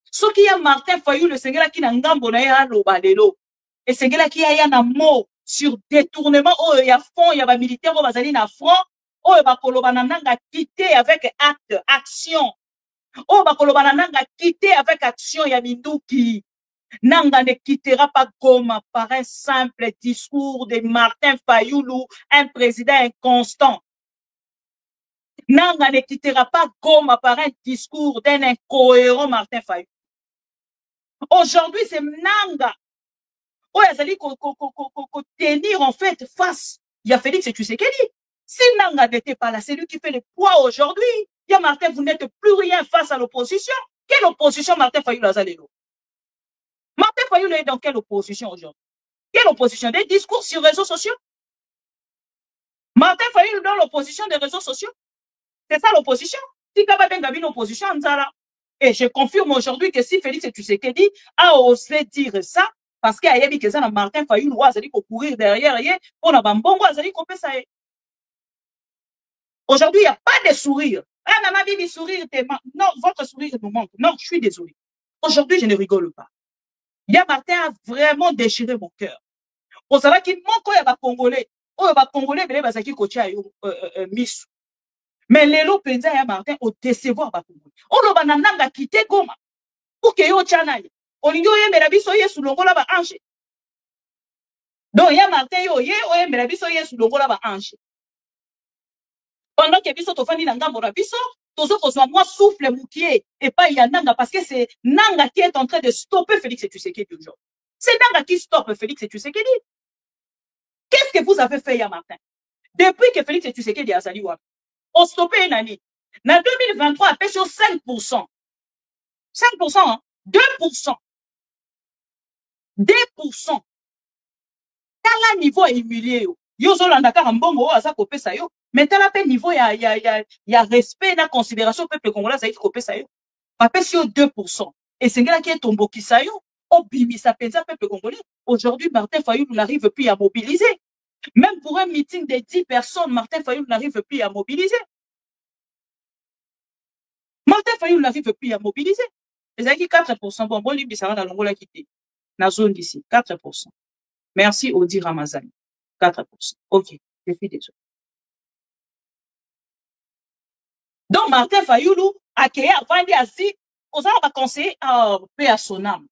S1: Soki ya Martin Fayou, le sengela ki na ngambo na ya loba lelo. Et sengela ki ya na mo. Sur détournement, oh, il y a fond, il y a des militaires, oh, bazali na front, oh, ba kolobana nanga quitté avec acte, action. Oh, ba kolobana nanga quitté avec action, ya Minduki. Nanga ne quittera pas Goma par un simple discours de Martin Fayoulou, un président inconstant. Nanga ne quittera pas Goma par un discours d'un incohérent Martin Fayoulou. Aujourd'hui, c'est Nanga. Oh, il a tenir en fait face. Il y a Félix Tshisekedi. Si Nanga n'était pas là, c'est lui qui fait le poids aujourd'hui. Il y a Martin, vous n'êtes plus rien face à l'opposition. Quelle opposition Martin Fayulu a zalelo? Martin Fayulu est dans quelle opposition aujourd'hui? Quelle opposition? Des discours sur les réseaux sociaux? Martin Fayulu dans l'opposition des réseaux sociaux? C'est ça l'opposition? Si Kaba Benga une opposition, et je confirme aujourd'hui que si Félix Tshisekedi a osé dire ça, parce qu'il y a que ça, Martin Fayulu a courir derrière, on a bambongo, aujourd'hui, il n'y a pas de sourire. Ah, maman, bibi, sourire, non, votre sourire nous manque. Non, je suis désolé. Aujourd'hui, je ne rigole pas. Il y a Martin a vraiment déchiré mon cœur. On savait qu'il manque, il y a Congolais. Oh, il y a Congolais, mais il y a Kocha Miss. Mais les lots penza ya Martin au décevoir ba Congolais. On le bananga quitté Goma. Pour que yo chanaye. On y a mais la biso sous longola ba ange. Donc il y a Martin yo mais la biso sous longola ba ange. Pendant que biso to fandi na ngambo na biso, tozo ko soit moi souffle moukier et pas il y a nanga parce que c'est nanga qui est en train de stopper Félix Tshisekedi aujourd'hui. C'est nanga qui stoppe Félix Tshisekedi. Qu'est-ce que vous avez fait ya Martin? Depuis que Félix Tshisekedi a sali wa on stoppé une année. En 2023, à peu sur 5%. 5%, hein? 2%. 2%. Quel niveau humilié? Yo zo landa ka mbongo aza kopé sa yo. Mais tel appel niveau y a respect na considération peuple congolais ça y kopé sa yo. À peu sur 2%. Et c'est là qui est tombo qui sa yo. Obimi sa penza peuple congolais. Aujourd'hui, Martin Fayulu n'arrive plus à mobiliser. Même pour un meeting de 10 personnes, Martin Fayulu n'arrive plus à mobiliser. Martin Fayulu n'arrive plus à mobiliser. Les acquis 4%. Bon, Libi Sarah dans l'Angola quitté. La zone d'ici, 4%. Merci Audi Ramazani. 4%. Ok, je suis désolé. Donc, Martin Fayulu a créé avant d'y on va conseiller à paix à son âme.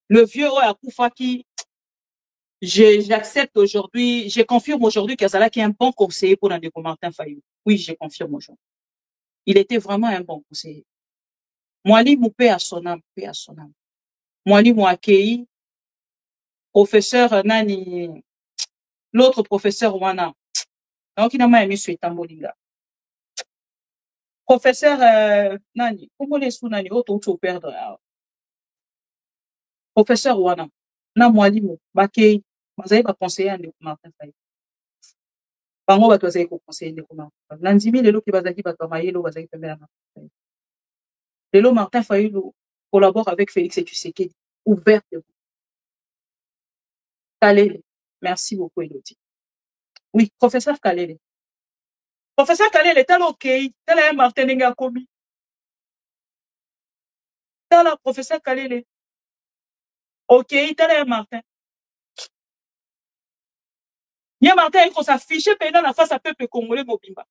S1: Le vieux Akoufa qui j'accepte aujourd'hui, je confirme aujourd'hui qu'Azala qui est un bon conseiller pour Ndeko Martin Fayulu. Oui, je confirme aujourd'hui. Il était vraiment un bon conseiller. Mwali Moupé à son âme, paix à son âme. Mwali Mouakei, professeur Nani, l'autre professeur Wana. Donc, il n'a pas aimé ce Tambolinga. Professeur Nani, comment les sous Nani, autre perdre. Professeur Wana, na Mwali Moupé, vous avez pas conseillé à Ndeko Martin Fayulu. Bango bato bazali ko conseiller Ndeko Martin Fayulu. Nandimi lelo ki bazaki bato mayelo bazaki pembela Martin Fayulu. Lelo Martin Fayulu collabore avec Félix Tshisekedi ouvertement. Kalele, merci beaucoup Elodie. Oui, professeur Kalele. Professeur Kalele, tel ok, tel est Martin Nenga Komi. Tel est professeur Kalele. Ok, tel est Martin. Il y a Martin, il faut s'afficher pendant la face à peuple congolais Mobimba.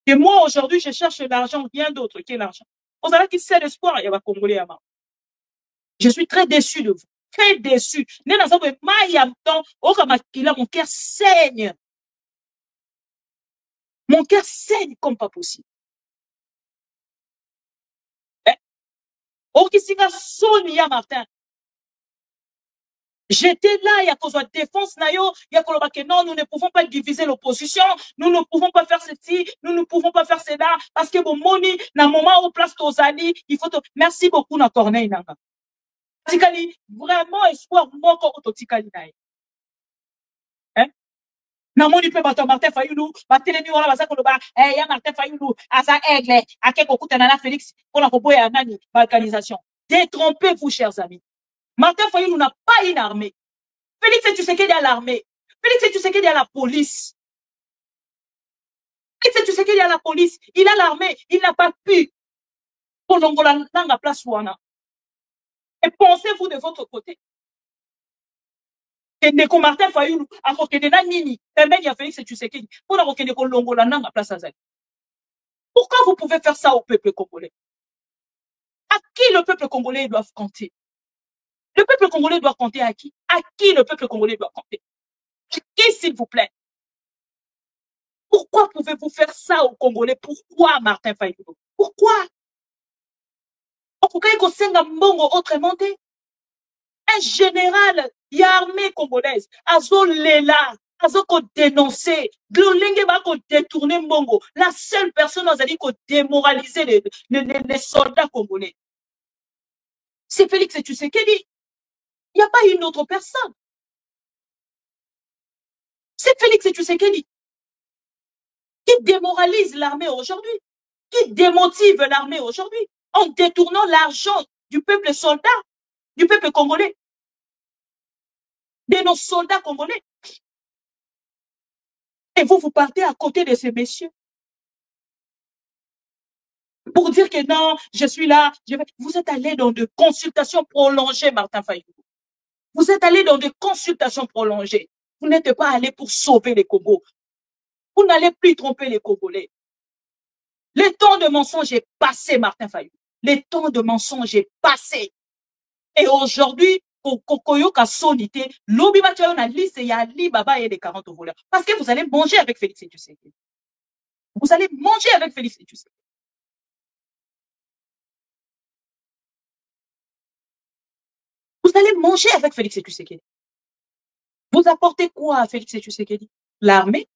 S1: Et moi, aujourd'hui, je cherche l'argent, rien d'autre que l'argent. Vous savez qui c'est l'espoir, il y a un Congolais à moi. Je suis très déçu de vous. Très déçu. Mon cœur saigne. Mon cœur saigne comme pas possible. Martin. J'étais là, il y a cause de défense, il y a que non, nous ne pouvons pas diviser l'opposition, nous ne pouvons pas faire ceci, nous ne pouvons pas faire cela, parce que bon, moni, dans le moment où place Tozali, il faut merci beaucoup, na Corneille, nanga. Tikali, vraiment, espoir, moko, autotikali, hein? Na moni, pe, bato, Martin Fayulu, batelemi, wala, basa, koloba, ya Martin Fayulu, asa, aigle, ake, kokuta, nana, Félix, pour la koboye, anani, balkanisation. Détrompez-vous, chers amis. Martin Fayulu n'a pas une armée. Félix Tshisekedi a l'armée. Félix Tshisekedi a la police. Félix Tshisekedi a la police. Il a l'armée. Il n'a pas pu. Pour l'Angola, dans la place Wana. Et pensez-vous de votre côté. Que Ndeko Martin Fayulu a reconnu Nini. Et même il y a Félix Tshisekedi. Pour la reconnaître que l'Angola, dans la place Azali. Pourquoi vous pouvez faire ça au peuple congolais? À qui le peuple congolais doit compter? Le peuple congolais doit compter à qui? À qui le peuple congolais doit compter? À qui, s'il vous plaît? Pourquoi pouvez-vous faire ça aux Congolais? Pourquoi, Martin Fayulu? Pourquoi? Pourquoi il y a un autrement? Un général, il y a armée congolaise, Azolela, azo ko dénoncer, glolenge ba ko détourner mbongo. La seule personne a dit ko démoraliser les soldats congolais. C'est Félix Tshisekedi. Il n'y a pas une autre personne. C'est Félix Tshisekedi qui démoralise l'armée aujourd'hui, qui démotive l'armée aujourd'hui en détournant l'argent du peuple soldat, du peuple congolais, de nos soldats congolais. Et vous partez à côté de ces messieurs pour dire que non, je suis là. Vous êtes allé dans de consultations prolongées, Martin Fayulu. Vous êtes allé dans de consultations prolongées. Vous n'êtes pas allé pour sauver les Congos. Vous n'allez plus tromper les Congolais. Le temps de mensonge est passé, Martin Fayulu. Le temps de mensonge est passé. Et aujourd'hui, Kokoyoka sonité, l'obi bataillon a liste et Ali Baba et les 40 voleurs. Parce que vous allez manger avec Félix Tshisekedi. Vous allez manger avec Félix Tshisekedi. Vous allez manger avec Félix Tshisekedi. Vous apportez quoi à Félix Tshisekedi? L'armée?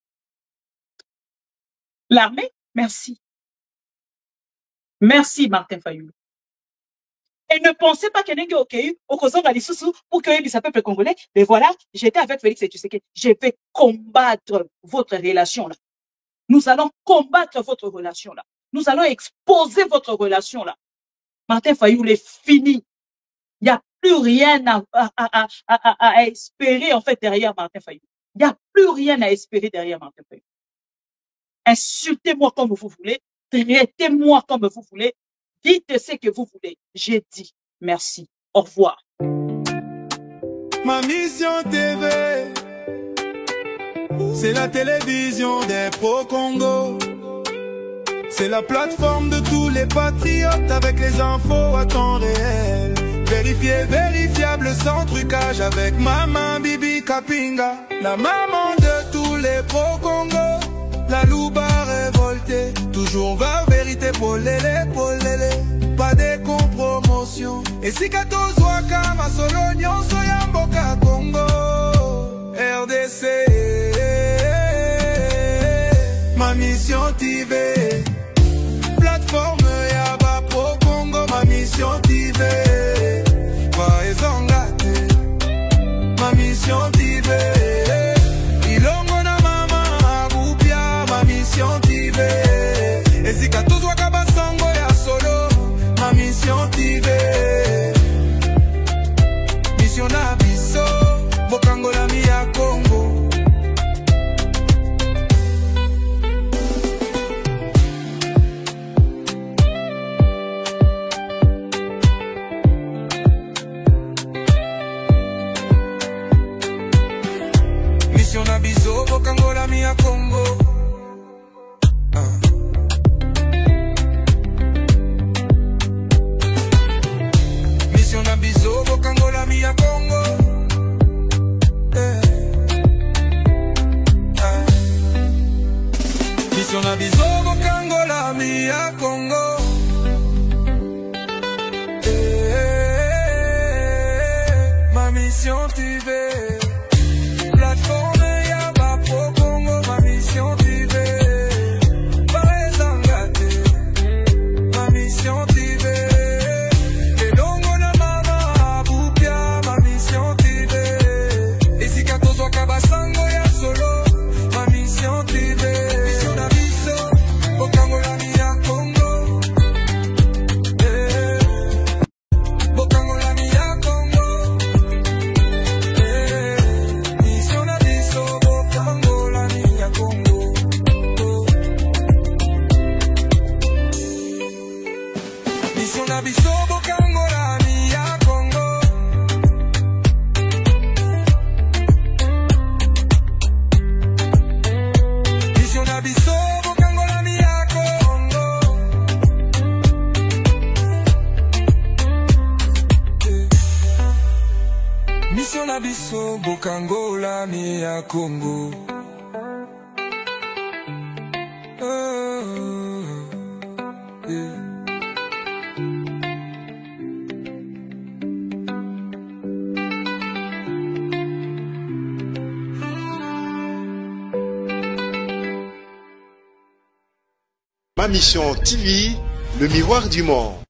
S1: L'armée? Merci. Merci, Martin Fayulu. Et ne pensez pas qu'il y a ok, pour que le peuple congolais, mais voilà, j'étais avec Félix Tshisekedi. Je vais combattre votre relation là. Nous allons combattre votre relation là. Nous allons exposer votre relation là. Martin Fayulu est fini. Il n'y a plus rien à espérer en fait derrière Martin Fayulu. Il n'y a plus rien à espérer derrière Martin Fayulu. Insultez-moi comme vous voulez, traitez-moi comme vous voulez, dites ce que vous voulez. J'ai dit merci. Au revoir.
S4: Ma mission TV, c'est la télévision des pro-Congo. C'est la plateforme de tous les patriotes avec les infos à temps réel. Vérifié, vérifiable, sans trucage avec Maman Bibi Kapinga, la maman de tous les pro-Congo. La louba révoltée, toujours vers vérité, polélé, polélé. Pas de compromotion. Et si 14 waka, ma solognon, soyamboka Congo. RDC, ma mission TV. Plateforme Yaba Pro Congo, ma mission TV. Ma mission TV. Ilongo na mama Agupia, ma mission TV. Ezika tuzwa kabasango ya solo, ma mission TV. Mission na biso, bokango la mi ya Congo. Mission na biso, bokango la mi ya Congo. Mission na biso, bokango la mi ya Congo. Mission na biso, bokango la mi ya Congo. Ma mission TV. Plateforme Yaba Pro Congo, ma mission TV. Parezangate, ma mission TV. Elongo na mama Abupia, ma mission TV. Esika tozwa kabasango ya solo, ma mission TV. Mission na biso, bokango la mi ya Congo. Bokango la mi ya Congo. Mission na biso, bokango la mi ya Congo. Mission na biso, bokango la mi ya Congo. Mission na biso, bokango la mi ya Congo. Mission na biso, bokango la mi ya Congo.
S2: Ma Mission TV, le miroir du monde.